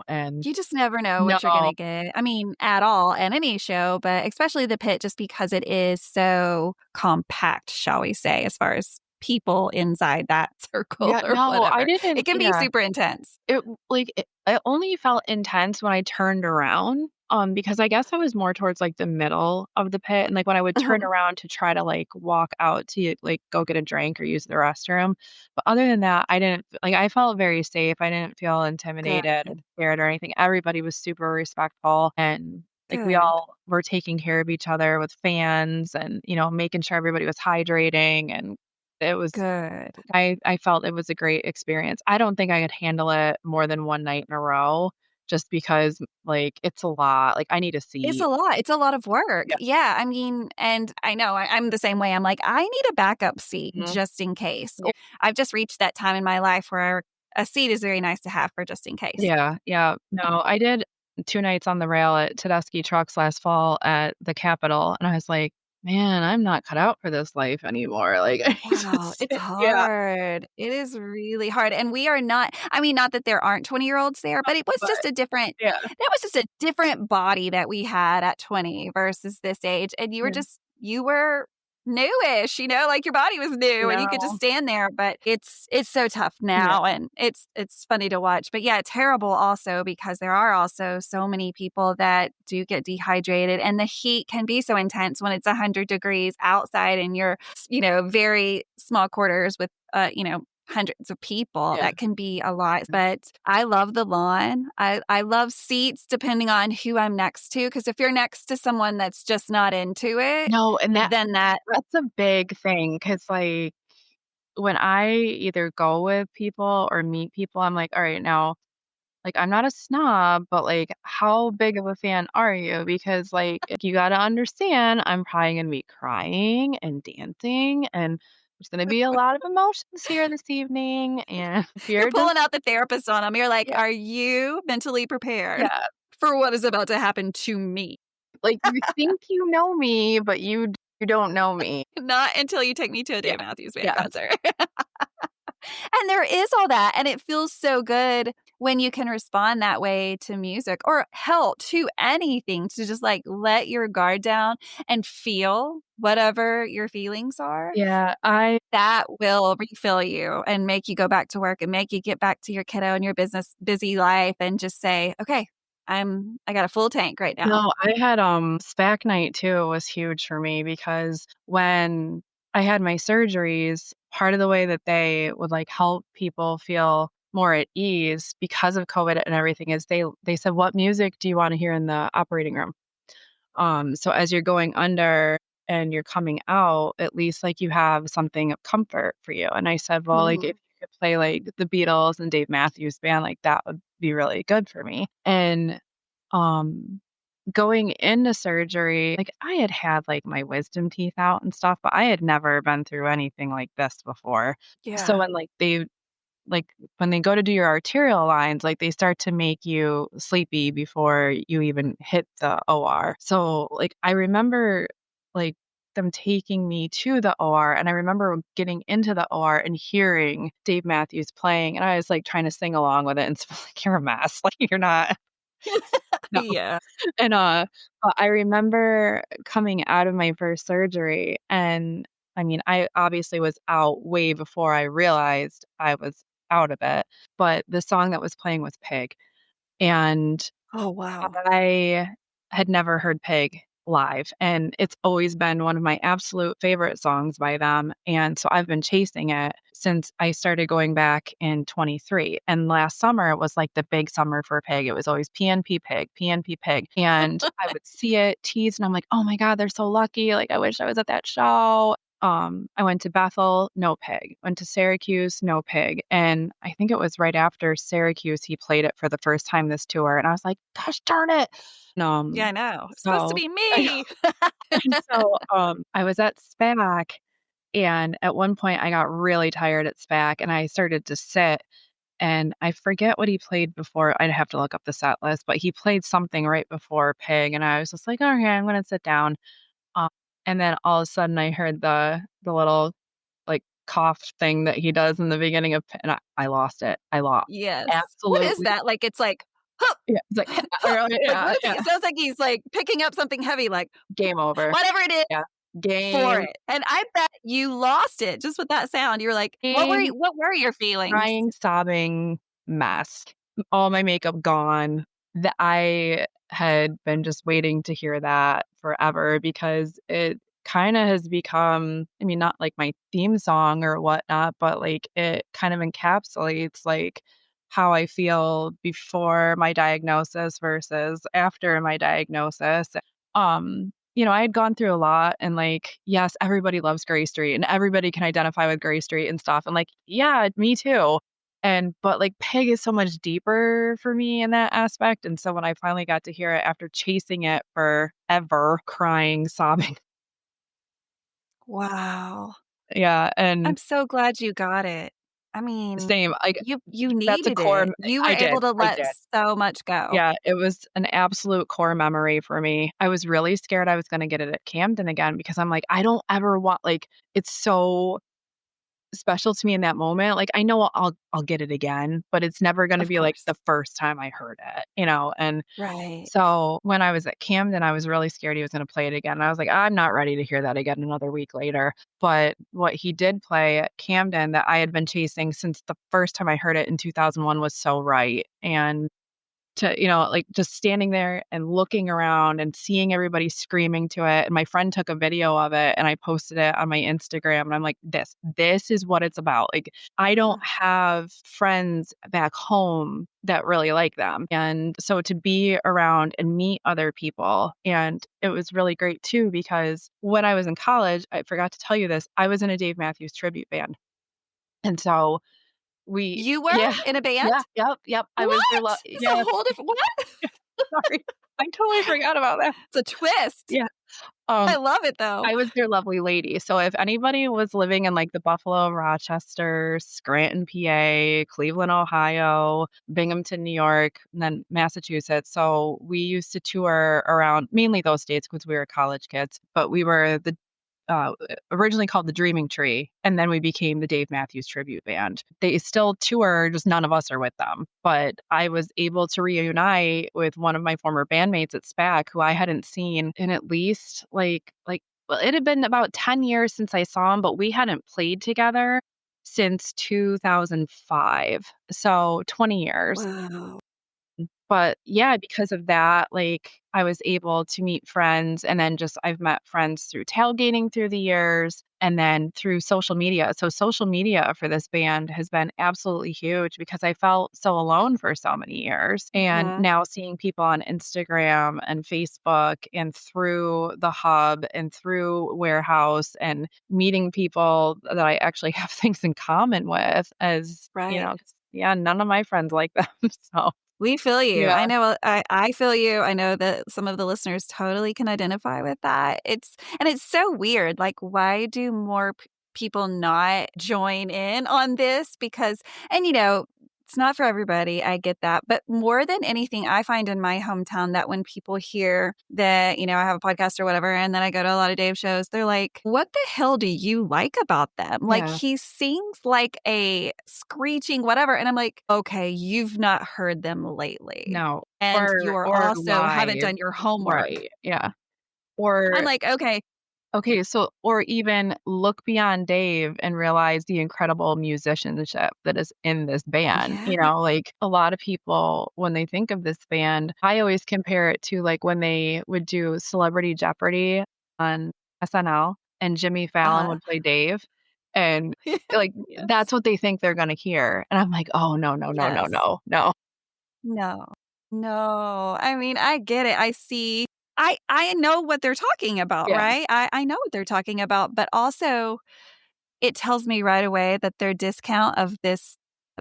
and You just never know what you're no. gonna get. I mean, at all, at any show, but especially the pit just because it is so compact, shall we say, as far as people inside that circle Yeah, or no, I whatever. didn't It can be yeah. super intense. It only felt intense when I turned around, because I guess I was more towards, like, the middle of the pit, and, like, when I would turn around to try to, like, walk out to, like, go get a drink or use the restroom, but other than that, I didn't like, I felt very safe, I didn't feel intimidated or Good, scared or anything. Everybody was super respectful, and, like, we good, all were taking care of each other with fans and, making sure everybody was hydrating, and it was good. I felt it was a great experience. I don't think I could handle it more than one night in a row just because, like, it's a lot. Like, I need a It's seat. a lot. It's a lot of work. Yeah. Yeah, I mean, and I know I'm the same way. I'm like, I need a backup seat Mhm. just in case. Yeah. I've just reached that time in my life where a seat is very nice to have for just in case. Yeah, yeah. No, I did 2 nights on the rail at Tedeschi Trucks last fall at the Capitol, and I was like, "Man, I'm not cut out for this life anymore." Like, I Wow, just it's yeah, hard. It is really hard, and we are not I mean, not that there aren't 20-year-olds there, but it was but just a different yeah, that was just a different body that we had at 20 versus this age, and yeah. you were newish, like, your body was new, and you could just No. stand there, but it's so tough Yeah. now, and it's funny to watch, but, yeah, terrible also because there are also so many people that do get dehydrated, and the heat can be so intense when it's 100 degrees outside and you're very small quarters with, hundreds of people. Yeah. That can be a lot. But I love the lawn. I love seats depending on who I'm next to. Because if you're next to someone that's just not into it, No, and then that's a big thing because like, when I either go with people or meet people, I'm like, "All right, now, like, I'm not a snob, but, like, how big of a fan are you?" Because, like, you gotta understand, I'm probably gonna be crying and dancing, and there's gonna be a lot of emotions here this evening, and if you're you're just pulling out the therapist on them. You're like, yeah, are you mentally prepared yeah, for what is about to happen to me? like, you think you know me, but you don't know me. Not until you take me to a Yeah, Dave Matthews Band yeah. concert. And there is all that. And it feels so good when you can respond that way to music or hell, to anything, to just like let your guard down and feel whatever your feelings are. Yeah, That will refill you and make you go back to work and make you get back to your kiddo and your busy life and just say, okay, I got a full tank right now. No, I had SPAC night too was huge for me because when I had my surgeries, part of the way that they would like help people feel more at ease because of COVID and everything is they said, "What music do you want to hear in the operating room?" So as you're going under and you're coming out, at least like you have something of comfort for you. And I said, well, like if you could play like the Beatles and Dave Matthews Band, like that would be really good for me. And um going into surgery, like I had like my wisdom teeth out and stuff, but I had never been through anything like this before. So Yeah. when like when they go to do your arterial lines, like they start to make you sleepy before you even hit the OR. So like I remember like them taking me to the OR and I remember getting into the OR and hearing Dave Matthews playing and I was like trying to sing along with it and so like you're a mess. Like you're not no. Yeah. And I remember coming out of my first surgery and I mean, I obviously was out way before I realized I was out of it, but the song that was playing was Pig. And Oh, wow. I had never heard Pig live, and it's always been one of my absolute favorite songs by them, and so I've been chasing it since I started going back in 23, and last summer, it was, like, the big summer for Pig. It was always PNP Pig, PNP Pig, and I would see it, tease, and I'm like, "Oh my god, they're so lucky, like, I wish I was at that show." I went to Bethel, no Pig. Went to Syracuse, no Pig. And I think it was right after Syracuse, he played it for the first time this tour. And I was like, gosh darn it. And, Yeah, I know. It's supposed to so be I know. me. And so I was at SPAC and at one point I got really tired at SPAC and I started to sit and I forget what he played before. I'd have to look up the set list, but he played something right before Pig. And I was just like, okay, I'm going to sit down. Um, and then all of a sudden I heard the little like cough thing that he does in the beginning of and I lost it. I lost. Yes. What is Absolutely. that? Like, it's like, huh, Yeah. It's like huh. Like, yeah, what is yeah. it sounds like he's like picking up something heavy, like Game over. whatever it is Yeah. for Game, it. And I bet you lost it just with that sound. You were like, game, what were your feelings? crying, sobbing mess. All my makeup gone. That I had been just waiting to hear that forever because it kind of has become, I mean, not like my theme song or whatnot, but like it kind of encapsulates like how I feel before my diagnosis versus after my diagnosis. I had gone through a lot and like, yes, everybody loves Gray Street and everybody can identify with Gray Street and stuff. And like, yeah, me too. But like Peg is so much deeper for me in that aspect. And so when I finally got to hear it after chasing it forever, crying, sobbing. Wow. Yeah. And I'm so glad you got it. I mean, same, like you that's a needed core. it. You were I did. able to I let did. so much go. Yeah, it was an absolute core memory for me. I was really scared I was going to get it at Camden again because I'm like, I don't ever want like it's so special to me in that moment. Like I know I'll get it again, but it's never going to Of be like course. the first time I heard it. And Right. so when I was at Camden, I was really scared he was going to play it again. And I was like, I'm not ready to hear that again another week later. But what he did play at Camden that I had been chasing since the first time I heard it in 2001 was So Right. And like just standing there and looking around and seeing everybody screaming to it. And my friend took a video of it and I posted it on my Instagram. And I'm like, this is what it's about. Like, I don't have friends back home that really like them. And so to be around and meet other people. And it was really great too, because when I was in college, I forgot to tell you this, I was in a Dave Matthews tribute band. And so You were yeah, in a band? yep. I was their What? It's a yeah, whole different what? sorry. I totally forgot about that. It's a twist. Yeah. I love it though. I was their lovely lady. So if anybody was living in like the Buffalo, Rochester, Scranton, PA, Cleveland, Ohio, Binghamton, New York, and then Massachusetts. So we used to tour around mainly those states because we were college kids, but we were the originally called the Dreaming Tree, and then we became the Dave Matthews Tribute Band. They still tour, just none of us are with them. But I was able to reunite with one of my former bandmates at SPAC, who I hadn't seen in at least well, it had been about 10 years since I saw him, but we hadn't played together since 2005. So 20 years. Wow. But yeah, because of that, like I was able to meet friends, and then just I've met friends through tailgating through the years and then through social media. So social media for this band has been absolutely huge because I felt so alone for so many years. And Yeah. now seeing people on Instagram and Facebook and through the hub and through Warehouse and meeting people that I actually have things in common with, as Right. yeah, none of my friends like them. So We feel you. yeah. I know I feel you. I know that some of the listeners totally can identify with that. It's so weird. Like, why do more people not join in on this? Because, and it's not for everybody. I get that. But more than anything, I find in my hometown that when people hear that, I have a podcast or whatever, and then I go to a lot of Dave shows, they're like, what the hell do you like about them? Like, Yeah. he sings like a screeching whatever. And I'm like, okay, you've not heard them lately. No. And you're also haven't live. done your homework. Right. Yeah. Or I'm like, okay, so or even look beyond Dave and realize the incredible musicianship that is in this band. yeah. Like a lot of people, when they think of this band, I always compare it to like when they would do Celebrity Jeopardy on SNL and Jimmy Fallon Uh-huh. would play Dave. And like Yes. that's what they think they're gonna hear. And I'm like, oh no, no, no, no, Yes. no, no. No. No. I mean, I get it. I see. I know what they're talking about, Yeah. right? I know what they're talking about, but also it tells me right away that their discount of this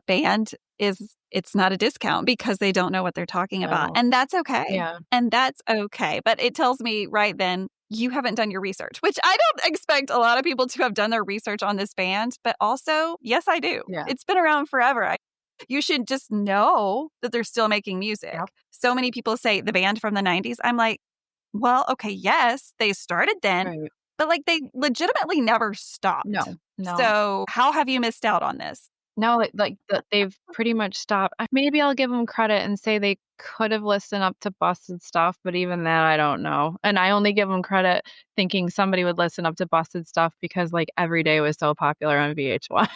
band it's not a discount because they don't know what they're talking about. No. And that's okay. Yeah. And that's okay. But it tells me right then you haven't done your research, which I don't expect a lot of people to have done their research on this band, but also, yes, I do. Yeah. It's been around forever. You should just know that they're still making music. Yep. So many people say the band from the 90s. I'm like, well, okay, yes, they started then, Right. but like they legitimately never stopped. No. So how have you missed out on this? No, they've pretty much stopped. Maybe I'll give them credit and say they could have listened up to Busted Stuff, but even that, I don't know. And I only give them credit thinking somebody would listen up to Busted Stuff because like Every Day was so popular on VH1,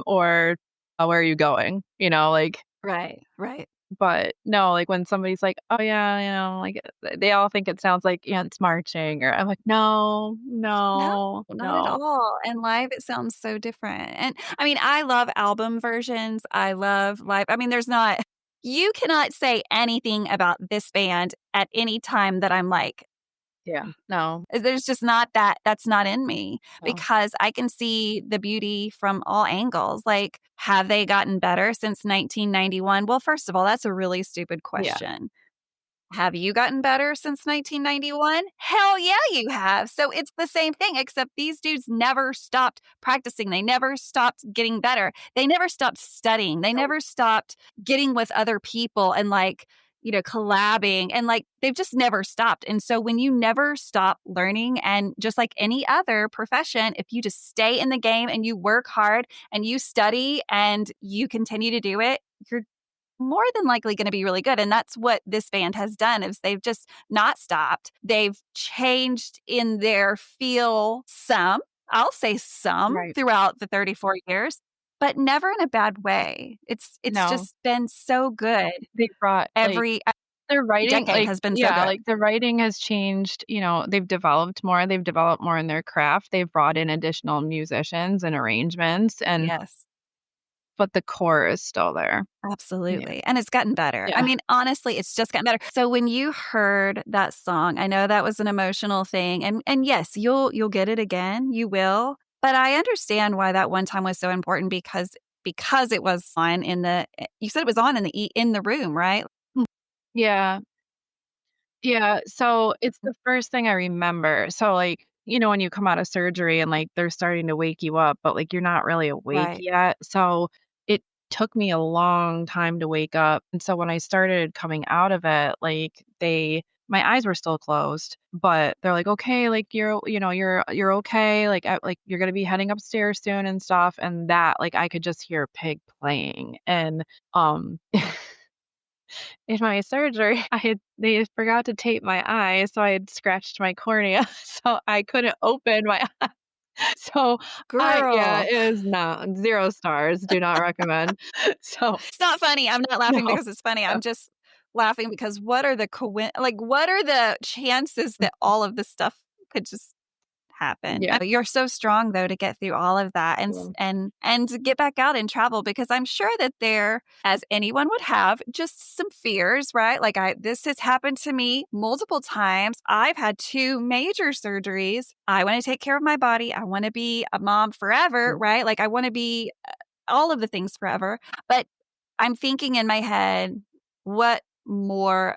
or Where Are You Going? Right. But no, like when somebody's like, oh yeah, like they all think it sounds like it's marching, or I'm like, no, No, not at all. And live, it sounds so different. And I mean, I love album versions. I love live. I mean, you cannot say anything about this band at any time that I'm like, Yeah, no, there's just not that's not in me no. because I can see the beauty from all angles. Like, have they gotten better since 1991? Well, first of all, that's a really stupid question. Have you gotten better since 1991? Hell yeah, you have. So it's the same thing, except these dudes never stopped practicing. They never stopped getting better. They never stopped studying. They never stopped getting with other people and collabing, and they've just never stopped. And so when you never stop learning, and just like any other profession, if you just stay in the game and you work hard and you study and you continue to do it, you're more than likely going to be really good. And that's what this band has done, is they've just not stopped. They've changed in their feel I'll say some Right. throughout the 34 years, but never in a bad way. It's No. just been so good. They brought Every their writing decade has been so good. like the writing has changed. They've developed more. They've developed more in their craft. They've brought in additional musicians and arrangements, Yes. but the core is still there. Absolutely. And it's gotten better. Yeah. I mean, honestly, it's just gotten better. So when you heard that song, I know that was an emotional thing. And yes, you'll get it again. You will. But I understand why that one time was so important, because it was on you said it was on in the room, right? Yeah. Yeah. So it's the first thing I remember. So when you come out of surgery and they're starting to wake you up, but you're not really awake Right. yet. So it took me a long time to wake up. And so when I started coming out of it, my eyes were still closed, but they're like, okay, like you're okay. Like, like you're going to be heading upstairs soon and stuff. And that, like, I could just hear Pig playing. And, in my surgery, they forgot to tape my eye. So I had scratched my cornea. So I couldn't open my eye. So yeah, Girl. it is not 0 stars. Do not recommend. So It's not funny. I'm not laughing no. because it's funny. I'm just laughing because what are the what are the chances that all of this stuff could just happen? Yeah. You're so strong though to get through all of that and to get back out and travel, because I'm sure that there, as anyone would have, just some fears, right? Like this has happened to me multiple times. I've had 2 major surgeries. I want to take care of my body. I want to be a mom forever, right? Like I want to be all of the things forever. But I'm thinking in my head, what more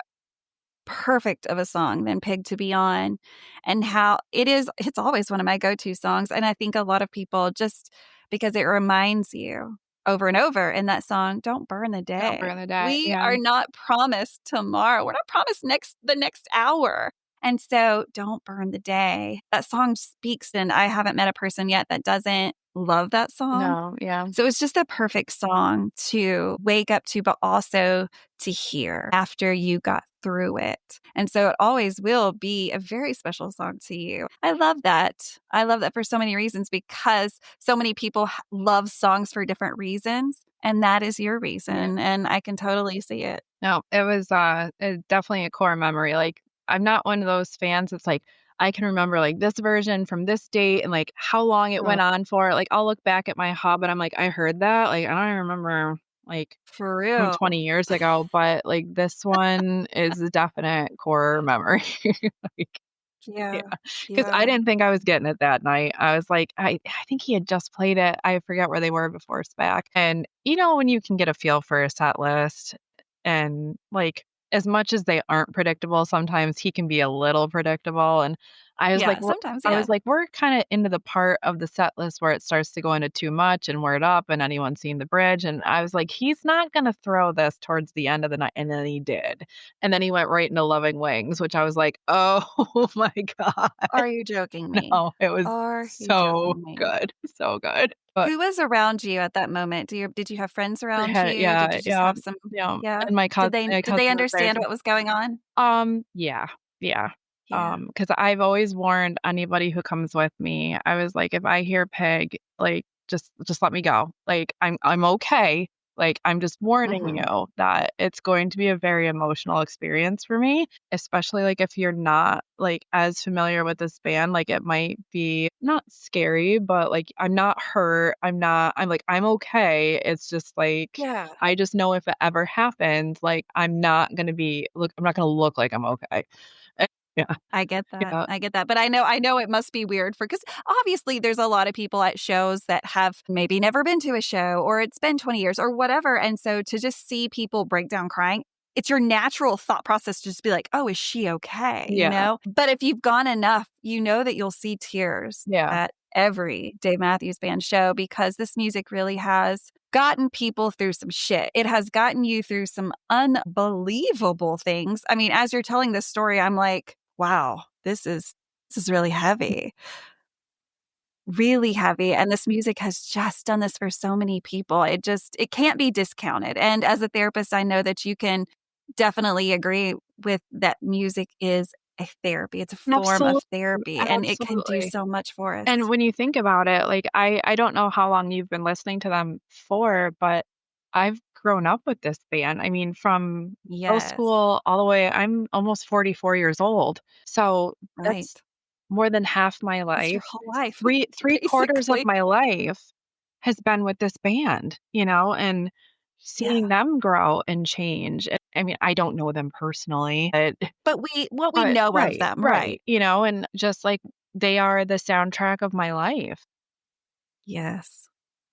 perfect of a song than Pig to be on, and how it's always one of my go-to songs. And I think a lot of people, just because it reminds you over and over in that song, don't burn the day. Don't burn the day. We Yeah. are not promised tomorrow. We're not promised the next hour. And so don't burn the day. That song speaks, and I haven't met a person yet that doesn't love that song. No, yeah. So it's just the perfect song to wake up to, but also to hear after you got through it. And so it always will be a very special song to you. I love that. I love that for so many reasons, because so many people love songs for different reasons. And that is your reason. Yeah. And I can totally see it. No, it was definitely a core memory. Like, I'm not one of those fans that's like, I can remember like this version from this date and like how long it went on for. Like, I'll look back at my hub and I'm like, I heard that. Like, I don't even remember like For from real. 20 years ago, but like this one is a definite core memory. Like, Yeah. because I didn't think I was getting it that night. I was like, I think he had just played it. I forget where they were before SPAC. And when you can get a feel for a set list, and like, as much as they aren't predictable, sometimes he can be a little predictable. And I was like, sometimes, I was like, we're kind of into the part of the set list where it starts to go into too much and word up, and anyone seen the bridge. And I was like, he's not going to throw this towards the end of the night. And then he did. And then he went right into Loving Wings, which I was like, oh my God. Are you joking me? No, it was so good. So good. But who was around you at that moment? Did you have friends around you? yeah, Did you just yeah, have some? yeah. Yeah. And my cousin, Did they understand what was going on? Yeah, yeah. Yeah. Because I've always warned anybody who comes with me. I was like, if I hear Pig, like, just let me go. Like, I'm okay. Like, I'm just warning you that it's going to be a very emotional experience for me, especially like if you're not like as familiar with this band. Like, it might be not scary, but like, I'm not hurt. I'm like, I'm okay. It's just like, Yeah. I just know if it ever happens, like, I'm not going to look like I'm okay. Yeah. I get that. Yeah. I get that. But I know it must be weird because obviously there's a lot of people at shows that have maybe never been to a show, or it's been 20 years or whatever. And so to just see people break down crying, it's your natural thought process to just be like, oh, is she okay? Yeah. But if you've gone enough, you know that you'll see tears at every Dave Matthews Band show, because this music really has gotten people through some shit. It has gotten you through some unbelievable things. I mean, as you're telling this story, I'm like, wow, this is really heavy. Really heavy. And this music has just done this for so many people. It can't be discounted. And as a therapist, I know that you can definitely agree with that. Music is a therapy. It's a form of therapy, and it can do so much for us. And when you think about it, like, I don't know how long you've been listening to them for, but I've grown up with this band. I mean, from middle school all the way, I'm almost 44 years old. So that's more than half my life. That's your whole life. Three quarters of my life has been with this band, and seeing them grow and change. I mean, I don't know them personally, but we know of them, right? And just like, they are the soundtrack of my life. Yes.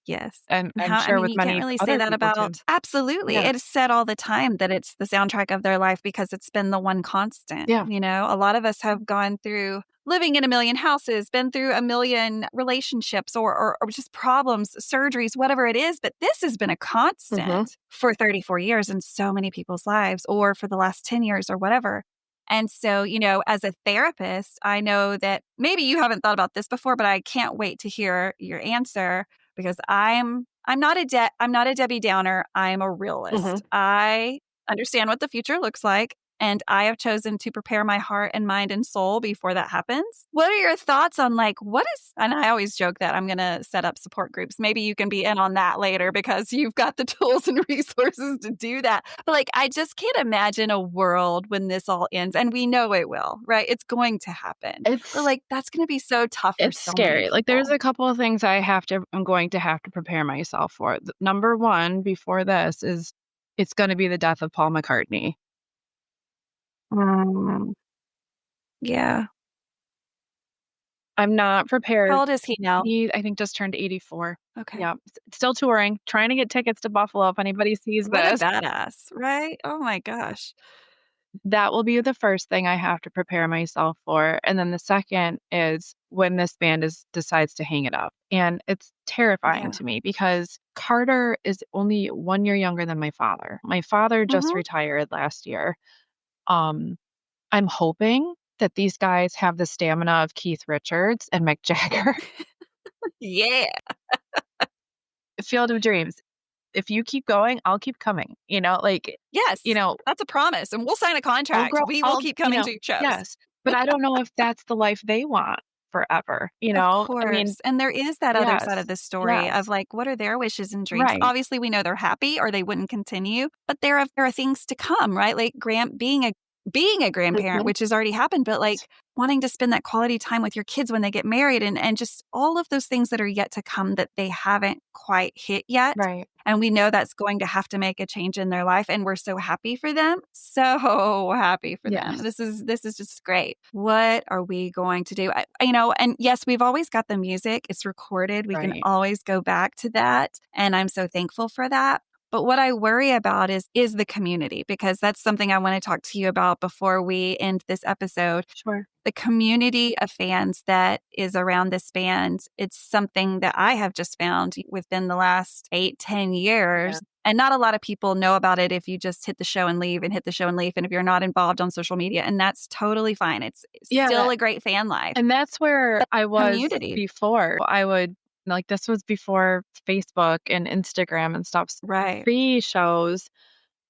Yes. And I'm sure with many you can't really other say that people about. too. Absolutely. Yeah. It's said all the time that it's the soundtrack of their life because it's been the one constant. Yeah. A lot of us have gone through living in a million houses, been through a million relationships or just problems, surgeries, whatever it is. But this has been a constant for 34 years in so many people's lives, or for the last 10 years or whatever. And so, as a therapist, I know that maybe you haven't thought about this before, but I can't wait to hear your answer because I'm not a Debbie Downer. I'm a realist. I understand what the future looks like. And I have chosen to prepare my heart and mind and soul before that happens. What are your thoughts on and I always joke that I'm going to set up support groups. Maybe you can be in on that later because you've got the tools and resources to do that. But I just can't imagine a world when this all ends. And we know it will, right? It's going to happen. But that's going to be so tough for It's so many scary. people. There's a couple of things I'm going to have to prepare myself for. Number one, before this is it's going to be the death of Paul McCartney. Yeah. I'm not prepared. How old is he now? He, I think, just turned 84. Okay. Yeah. Still touring, trying to get tickets to Buffalo if anybody sees What this. a badass, right? Oh my gosh. That will be the first thing I have to prepare myself for. And then the second is when this band decides to hang it up. And it's terrifying to me because Carter is only 1 year younger than my father. My father just retired last year. I'm hoping that these guys have the stamina of Keith Richards and Mick Jagger. Yeah. Field of Dreams. If you keep going, I'll keep coming. Yes. That's a promise. And we'll sign a contract. We will keep coming to your shows. Yes. But I don't know if that's the life they want forever. Of course. And there is that other side of the story of what are their wishes and dreams? Right. Obviously, we know they're happy or they wouldn't continue, but there are things to come, right? Like being a grandparent, which has already happened, but wanting to spend that quality time with your kids when they get married and just all of those things that are yet to come that they haven't quite hit yet. Right. And we know that's going to have to make a change in their life. And we're so happy for them. So happy for them. This is just great. What are we going to do? And yes, we've always got the music. It's recorded. We can always go back to that. And I'm so thankful for that. But what I worry about is the community, because that's something I want to talk to you about before we end this episode. Sure. The community of fans that is around this band, it's something that I have just found within the last 8-10 years. Yeah. And not a lot of people know about it if you just hit the show and leave and hit the show and leave. And if you're not involved on social media, and that's totally fine. It's still a great fan life. And that's where I was before. I would this was before Facebook and Instagram and stuff. Right. Pre-shows,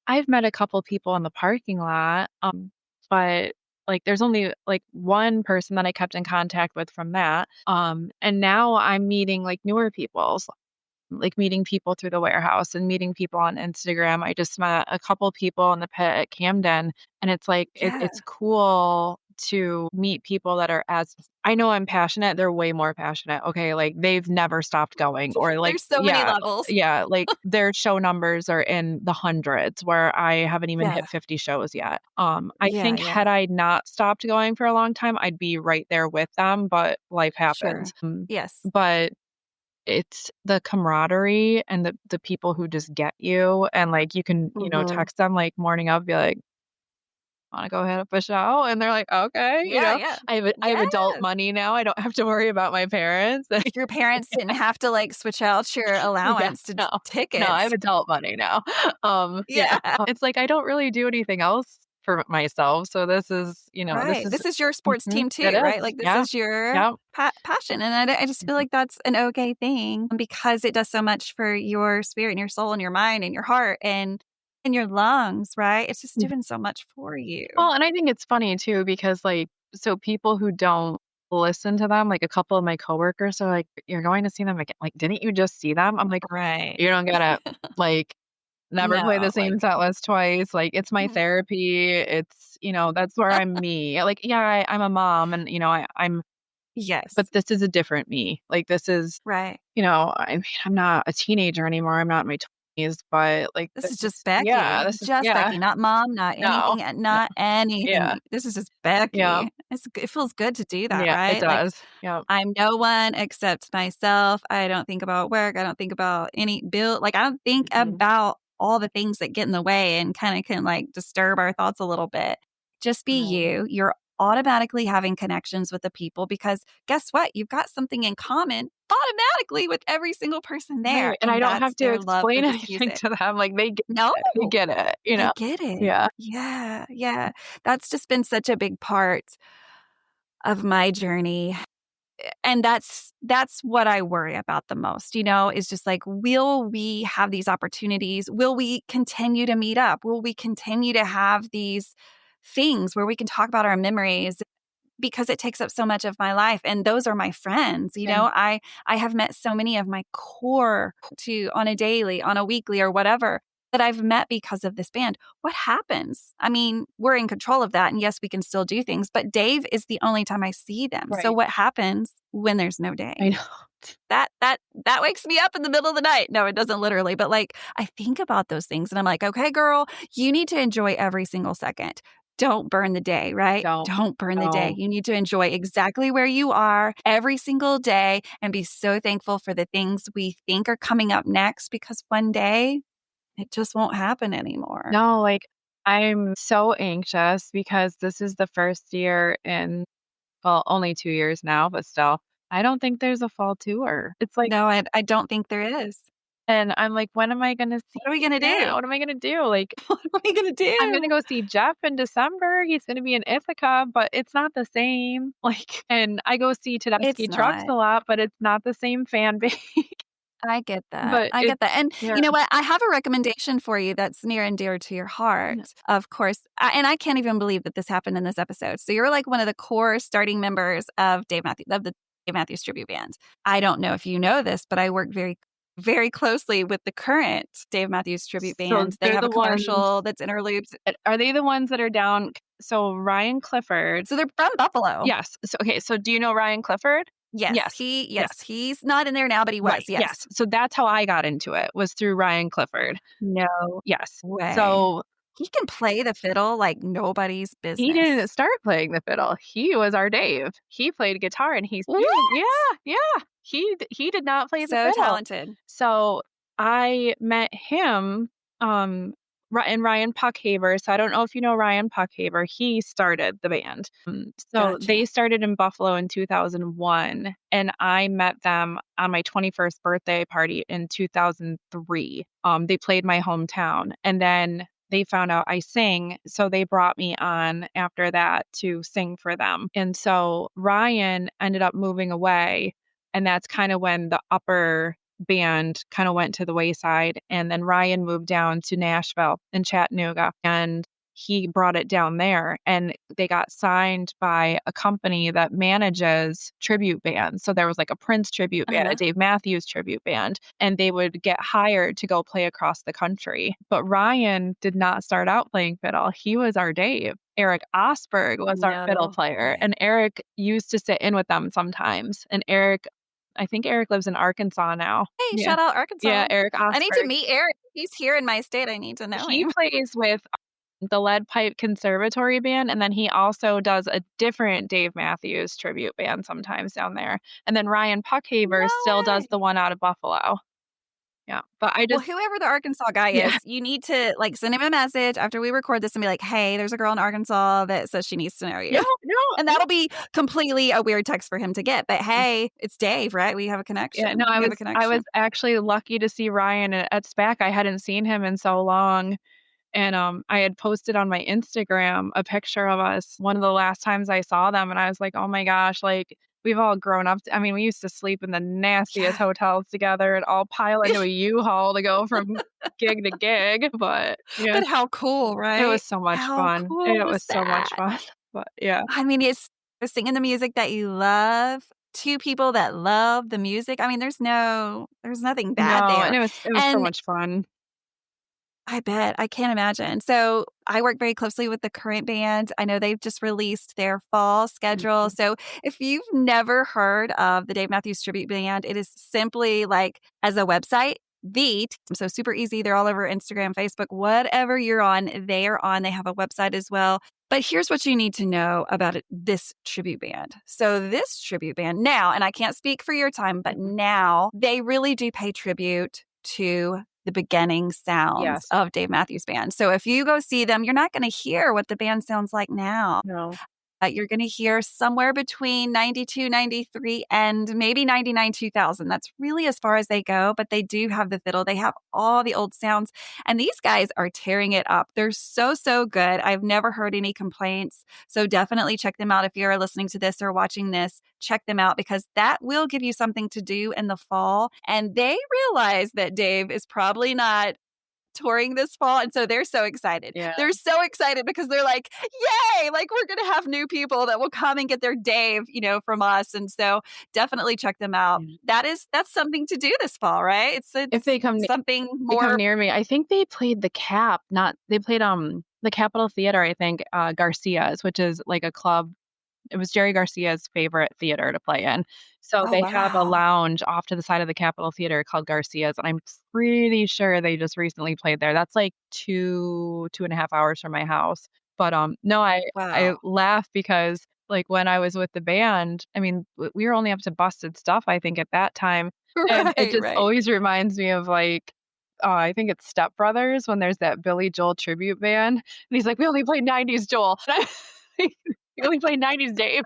I've met a couple people in the parking lot, but there's only one person that I kept in contact with from that. And now I'm meeting newer people, meeting people through the warehouse and meeting people on Instagram. I just met a couple people in the pit at Camden, and it's it's cool to meet people that are I know I'm passionate. They're way more passionate. Okay. They've never stopped going or there's so many levels. Yeah. Their show numbers are in the hundreds where I haven't even hit 50 shows yet. I think had I not stopped going for a long time, I'd be right there with them, but life happens. Sure. Yes. But it's the camaraderie and the people who just get you. And you can, text them morning of, be like, want to go hit up a show? And they're like, okay. Yeah. I have adult money now. I don't have to worry about my parents. Your parents didn't have to switch out your allowance to tickets. No, I have adult money now. It's I don't really do anything else for myself. So this is, this is your sports team too, right? This is your passion. And I just feel like that's an okay thing because it does so much for your spirit and your soul and your mind and your heart and your lungs, right? It's just doing so much for you. Well, and I think it's funny too, because so people who don't listen to them, a couple of my coworkers are like, you're going to see them again. Didn't you just see them? I'm like, right. You don't gotta never play the same set list twice. It's my therapy. It's, that's where I'm me. I'm a mom and, I'm, yes, but this is a different me. This is, right. I'm not a teenager anymore. I'm not in my 20s, but this is just Becky. Yeah. This is just Becky, not mom, not anything, not anything. Yeah. This is just Becky. Yeah. It feels good to do that, right? It does. Yeah. I'm no one except myself. I don't think about work. I don't think about any bill. I don't think about all the things that get in the way and kind of can disturb our thoughts a little bit. Just be you. You're automatically having connections with the people, because guess what? You've got something in common automatically with every single person there. Right. And I don't have that's to their love for explain this anything music. to them. Like they get No, it. They get it, they get it. Yeah. Yeah. Yeah. That's just been such a big part of my journey. And that's what I worry about the most, is just like, will we have these opportunities? Will we continue to meet up? Will we continue to have these things where we can talk about our memories? Because it takes up so much of my life. And those are my friends. I have met so many of my core on a daily, on a weekly or whatever, that I've met because of this band. What happens? I mean, we're in control of that. And yes, we can still do things, but Dave is the only time I see them. Right. So what happens when there's no Dave? I know. That wakes me up in the middle of the night. No, it doesn't literally, but like I think about those things and I'm like, okay, girl, you need to enjoy every single second. Don't burn the day, right? Don't burn the day. You need to enjoy exactly where you are every single day and be so thankful for the things we think are coming up next, because one day it just won't happen anymore. No, like I'm so anxious because this is the first year in, well, only 2 years now, but still, I don't think there's a fall tour. It's like, no, I don't think there is. and I'm like, when am I going to see? What are we going to do? What am I going to do? Like, what are we going to do? I'm going to go see Jeff in December. He's going to be in Ithaca, but it's not the same. Like, and I go see Tedeschi Trucks a lot, but it's not the same fan base. I get that. But I get that. And you know what? I have a recommendation for you that's near and dear to your heart, of course. And I can't even believe that this happened in this episode. So you're like one of the core starting members of the Dave Matthews Tribute Band. I don't know if you know this, but I work very, very closely with the current Dave Matthews Tribute Band. They have a commercial that's interloops. Are they the ones that are down? So Ryan Clifford. So they're from Buffalo. Yes. So, okay. So do you know Ryan Clifford? Yes. He's not in there now, but he was. Right. Yes. So that's how I got into it, was through Ryan Clifford. No. Yes. Way. So he can play the fiddle like nobody's business. He didn't start playing the fiddle. He was our Dave. He played guitar and he's yeah. He did not play the fiddle. So talented. So I met him and Ryan Puckhaver. So I don't know if you know Ryan Puckhaver. He started the band. Gotcha. They started in Buffalo in 2001, and I met them on my 21st birthday party in 2003. They played my hometown, and then they found out I sing, so they brought me on after that to sing for them. And so Ryan ended up moving away, and that's kind of when the upper band kind of went to the wayside. And then Ryan moved down to Nashville and Chattanooga, and he brought it down there, and they got signed by a company that manages tribute bands. So there was like a Prince tribute band, a Dave Matthews tribute band, and they would get hired to go play across the country. But Ryan did not start out playing fiddle. He was our Dave. Eric Osberg was our fiddle player, and Eric used to sit in with them sometimes. And I think Eric lives in Arkansas now. Hey, shout out Arkansas. Yeah, Eric Osberg. I need to meet Eric. He's here in my state. I need to know him. He plays with the Lead Pipe Conservatory Band, and then he also does a different Dave Matthews tribute band sometimes down there. And then Ryan Puckhaver still does the one out of Buffalo. Yeah, but well, whoever the Arkansas guy is, you need to like send him a message after we record this and be like, hey, there's a girl in Arkansas that says she needs to know you. No. And that'll be completely a weird text for him to get. But hey, it's Dave, right? We have a connection. Yeah, no, I was actually lucky to see Ryan at SPAC. I hadn't seen him in so long. And I had posted on my Instagram a picture of us one of the last times I saw them. And I was like, oh my gosh, like we've all grown up. I mean, we used to sleep in the nastiest hotels together and all pile into a U-Haul to go from gig to gig. But but how cool, right? It was so much fun. It was so much fun. But yeah. I mean, it's singing the music that you love. Two people that love the music. I mean, there's nothing bad there. And it was so much fun. I bet. I can't imagine. So I work very closely with the current band. I know they've just released their fall schedule. Mm-hmm. So if you've never heard of the Dave Matthews Tribute Band, it is simply like as a website, so super easy. They're all over Instagram, Facebook, whatever you're on, they are on. They have a website as well. But here's what you need to know about this tribute band. So this tribute band now, and I can't speak for your time, but now they really do pay tribute to the beginning sounds of Dave Matthews Band. So if you go see them, you're not going to hear what the band sounds like now. No. You're going to hear somewhere between 92, 93, and maybe 99, 2000. That's really as far as they go, but they do have the fiddle. They have all the old sounds, and these guys are tearing it up. They're so, so good. I've never heard any complaints. So definitely check them out. If you're listening to this or watching this, check them out because that will give you something to do in the fall. And they realize that Dave is probably not touring this fall. And so they're so excited. Yeah. They're so excited because they're like, yay, like we're going to have new people that will come and get their Dave, from us. And so definitely check them out. That's something to do this fall, right? It's if they come something they more come near me. I think they played they played the Capitol Theater, I think, Garcia's, which is like a club. It was Jerry Garcia's favorite theater to play in. So Oh, they have a wow. lounge off to the side of the Capitol Theater called Garcia's, and I'm pretty sure they just recently played there. That's like 2.5 hours from my house. But no, I Wow. laugh because like when I was with the band, I mean, we were only up to Busted Stuff, I think, at that time, and it Right, just right. always reminds me of like. I think it's Step Brothers when there's that Billy Joel tribute band, and he's like, "We only played '90s, Joel." We only played '90s, Dave.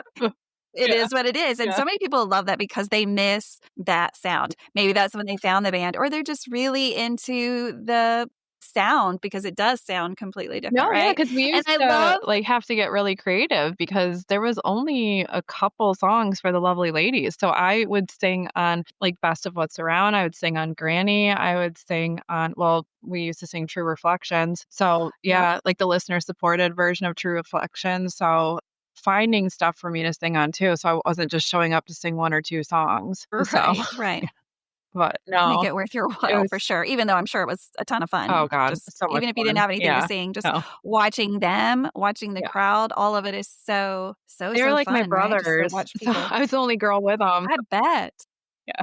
It Yeah, is what it is. And yeah, so many people love that because they miss that sound. Maybe that's when they found the band, or they're just really into the sound because it does sound completely different, no, yeah, right? because we And used I to love like have to get really creative because there was only a couple songs for the Lovely Ladies. So I would sing on like Best of What's Around. I would sing on Granny. I would sing on, well, we used to sing True Reflections. So Yep. yeah, like the listener supported version of True Reflections. So finding stuff for me to sing on too. So I wasn't just showing up to sing one or two songs. So, Right, right. but Make no, it worth your it while was, for sure, even though I'm sure it was a ton of oh fun. God, Just so much even if you didn't fun. have anything to Yeah. sing, just No. watching them, watching the Yeah. crowd, all of it is so, so, They were so like my fun, right? Just to brothers, watch so people. I was the only girl with them. I bet. Yeah.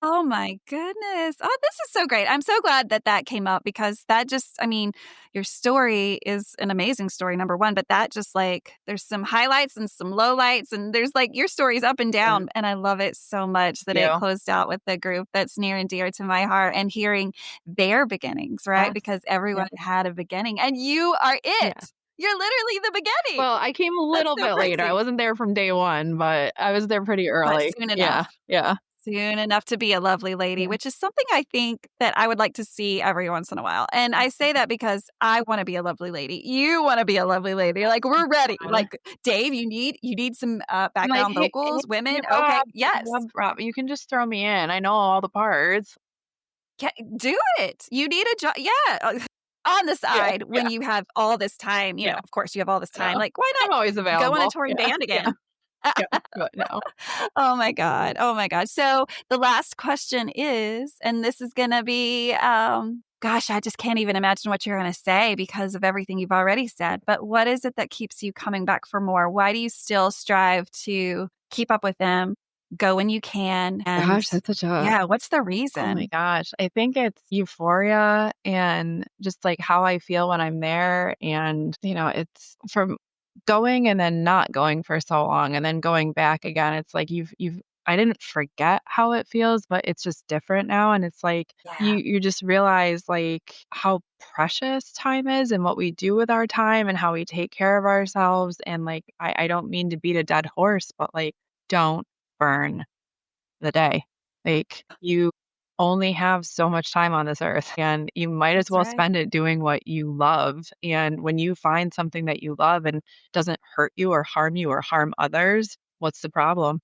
Oh my goodness. Oh, this is so great. I'm so glad that that came up because that just, I mean, your story is an amazing story, number one, but that just like, there's some highlights and some lowlights, and there's like your story's up and Yeah. down. And I love it so much that it You. closed out with a group that's near and dear to my heart and hearing their beginnings, right? Yes. Because Yeah. everyone had a beginning and you are Yeah. it. You're literally the beginning. Well, I came a That's little so bit later. I crazy. wasn't there from day one, but I was there pretty But early. soon enough. Yeah. Yeah. Soon enough to be a lovely lady, Yeah. which is something I think that I would like to see every once in a while. And I say that because I want to be a lovely lady. You want to be a lovely lady. Like we're ready. God. Like Dave, you need some I'm like, background hey, vocals, women. Okay, Rob, yes, Rob, you can just throw me in. I know all the parts. Do it. You need a job. Yeah. On the Yeah. side, when Yeah. you have all this time, Yeah. of course you have all this time. No. Like, why I'm always not go in a available. touring Yeah. band Yeah. again? Yeah. But no. Oh my God. Oh my God. So the last question is, and this is going to be, gosh, I just can't even imagine what you're going to say because of everything you've already said. But what is it that keeps you coming back for more? Why do you still strive to keep up with them, go when you can? And Gosh, that's such a yeah, what's the oh my reason? gosh. I think it's euphoria and just like how I feel when I'm there. And, it's from going and then not going for so long and then going back again. It's like I didn't forget how it feels, but it's just different now. And it's like Yeah. you just realize like how precious time is and what we do with our time and how we take care of ourselves. And like I don't mean to beat a dead horse, but like don't burn the day. Like you only have so much time on this earth and you might as That's well right. spend it doing what you love. And when you find something that you love and doesn't hurt you or harm others, what's the problem?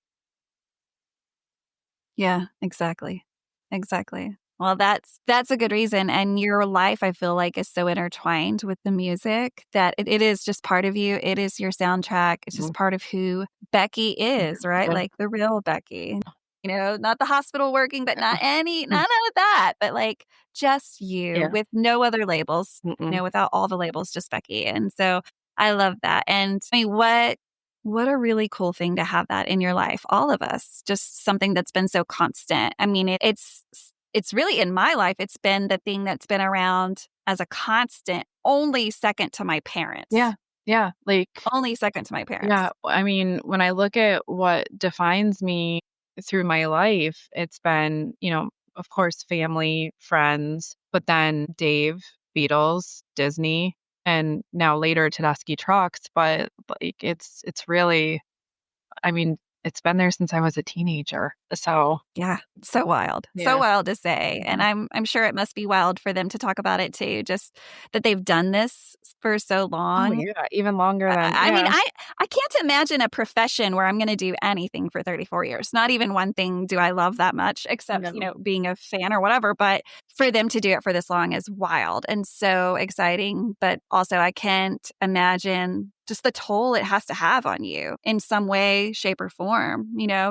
Yeah, exactly. Exactly. Well, that's a good reason. And your life, I feel like, is so intertwined with the music that it is just part of you. It is your soundtrack. It's just Mhm. part of who Becky is, right? Yeah. Like the real Becky. Not the hospital working, but Yeah. none of that, but like just you Yeah. with no other labels, Mm-mm. without all the labels, just Becky. And so I love that. And I mean, what a really cool thing to have that in your life, all of us, just something that's been so constant. I mean, it's really in my life, it's been the thing that's been around as a constant, only second to my parents. Yeah. Yeah. Like, Only second to my parents. yeah. I mean, when I look at what defines me through my life, it's been, of course, family, friends, but then Dave, Beatles, Disney, and now later Tedeschi trucks, but like it's really, I mean, it's been there since I was a teenager. So Yeah, so wild. So yeah. wild to say. And Mhm. I'm sure it must be wild for them to talk about it too, just that they've done this for so Oh long. yeah, even longer than I mean, yeah. I can't imagine a profession where I'm going to do anything for 34 years. Not even one thing do I love that much, except, No. being a fan or whatever. But for them to do it for this long is wild and so exciting. But also, I can't imagine just the toll it has to have on you in some way, shape, or form.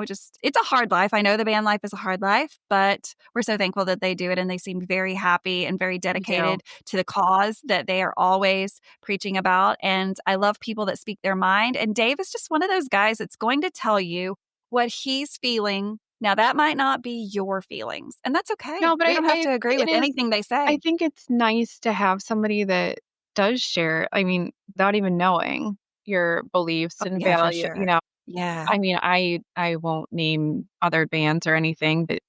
Just it's a hard life. I know the band life is a hard life, but we're so thankful that they do it and they seem very happy and very Me too. dedicated to the cause that they are always preaching about. And I love people that speak their mind. And Dave is just one of those guys that's going to tell you what he's feeling. Now, that might not be your feelings, and that's okay. No, but We don't have to agree it with is, anything they I say. think it's nice to have somebody that does share, I mean, without even knowing your beliefs Oh, and yeah, for value, sure. Yeah. I mean, I won't name other bands or anything, but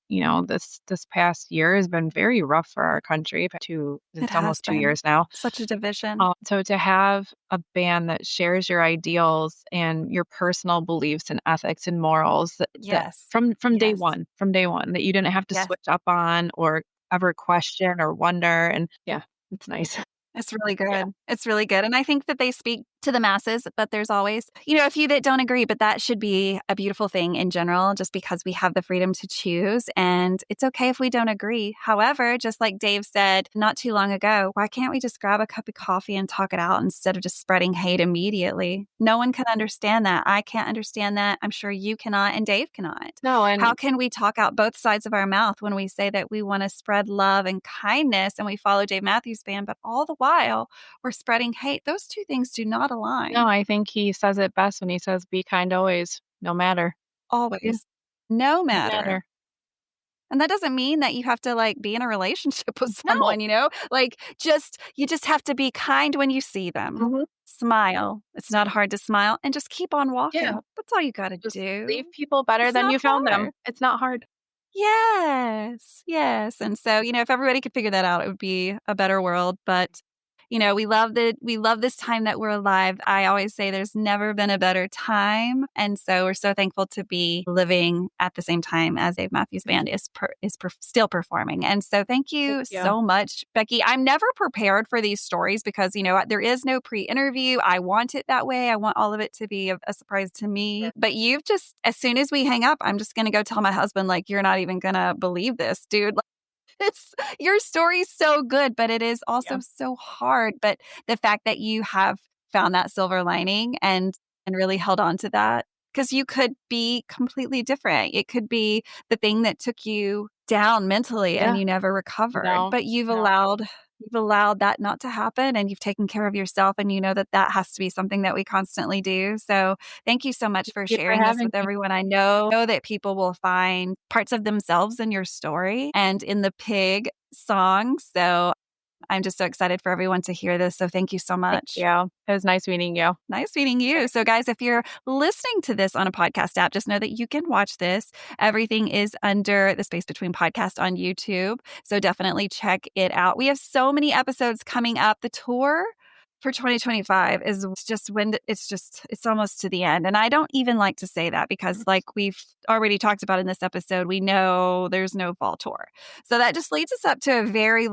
this past year has been very rough for our country. It It's has almost 2 been years now. such a division. So to have a band that shares your ideals and your personal beliefs and ethics and morals that Yes. from Yes. day one, that you didn't have to Yes. switch up on or ever question or wonder, and yeah, it's nice. It's really Yeah. good. It's really good. And I think that they speak to the masses, but there's always, a few that don't agree, but that should be a beautiful thing in general, just because we have the freedom to choose. And it's okay if we don't agree. However, just like Dave said not too long ago, why can't we just grab a cup of coffee and talk it out instead of just spreading hate immediately? No one can understand that. I can't understand that. I'm sure you cannot, and Dave cannot. No, How and can we talk out both sides of our mouth when we say that we want to spread love and kindness and we follow Dave Matthews Band, but all the while we're spreading hate? Those two things do not no, align. I think he says it best when he says, "Be kind always, no matter." Yeah, Always. No no matter. matter. And that doesn't mean that you have to be in a relationship with No. someone. You just have to be kind when you see them. Mhm. Smile. It's not hard to smile and just keep on Yeah, walking. That's all you got to just leave do. people better It's than not you found them. hard. It's not hard. Yes, yes, and so, if everybody could figure that out, it would be a better world, but, we love this time that we're alive. I always say there's never been a better time, and so we're so thankful to be living at the same time as Dave Matthews Band is still performing, and so thank Thank you you. so much, Becky. I'm never prepared for these stories because, there is no pre-interview. I want it that way. I want all of it to be a surprise to me, but you've just as soon as we hang up, I'm just gonna go tell my husband, you're not even gonna believe this, dude. It's your story's so good, but it is also Yeah. so hard. But the fact that you have found that silver lining and really held on to that, because you could be completely different. It could be the thing that took you down mentally and Yeah. you never recovered. No, But no. you've allowed that not to happen, and you've taken care of yourself, and you know that that has to be something that we constantly do. So thank you so much for Thank you for sharing this having with me. everyone. I know that people will find parts of themselves in your story and in the pig song. So I'm just so excited for everyone to hear this. So thank you so Thank much. you. It was nice meeting you. Nice meeting you. So, guys, if you're listening to this on a podcast app, just know that you can watch this. Everything is under the Space Between podcast on YouTube. So, definitely check it out. We have so many episodes coming up. The tour for 2025 is just it's almost to the end. And I don't even like to say that because, like we've already talked about in this episode, we know there's no fall tour. So, that just leads us up to a very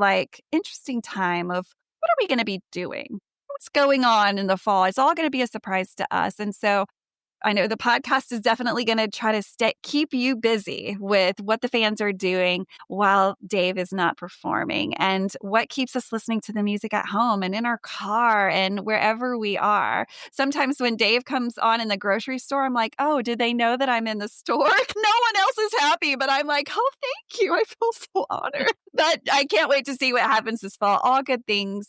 interesting time of what are we going to be doing? What's going on in the fall? It's all going to be a surprise to us. And so I know the podcast is definitely going to try to keep you busy with what the fans are doing while Dave is not performing, and what keeps us listening to the music at home and in our car and wherever we are. Sometimes when Dave comes on in the grocery store, I'm like, oh, did they know that I'm in the store? No one else is happy, but I'm like, oh, thank you. I feel so honored. But I can't wait to see what happens this fall. All good things,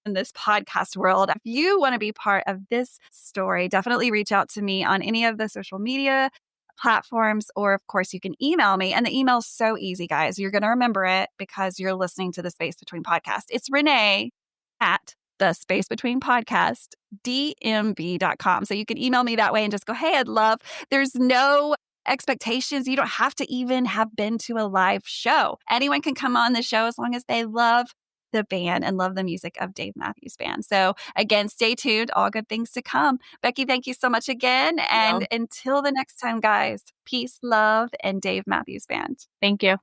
in this podcast world. If you want to be part of this story, definitely reach out to me on any of the social media platforms, or of course you can email me. And the email is so easy, guys. You're going to remember it because you're listening to the Space Between podcast. It's Renae at the Space Between podcast, dmb.com. So you can email me that way and just go, hey, there's no expectations. You don't have to even have been to a live show. Anyone can come on the show as long as they love the band and love the music of Dave Matthews Band. So again, stay tuned. All good things to come. Becky, thank you so much again. And until the next time, guys, peace, love, and Dave Matthews Band. Thank you.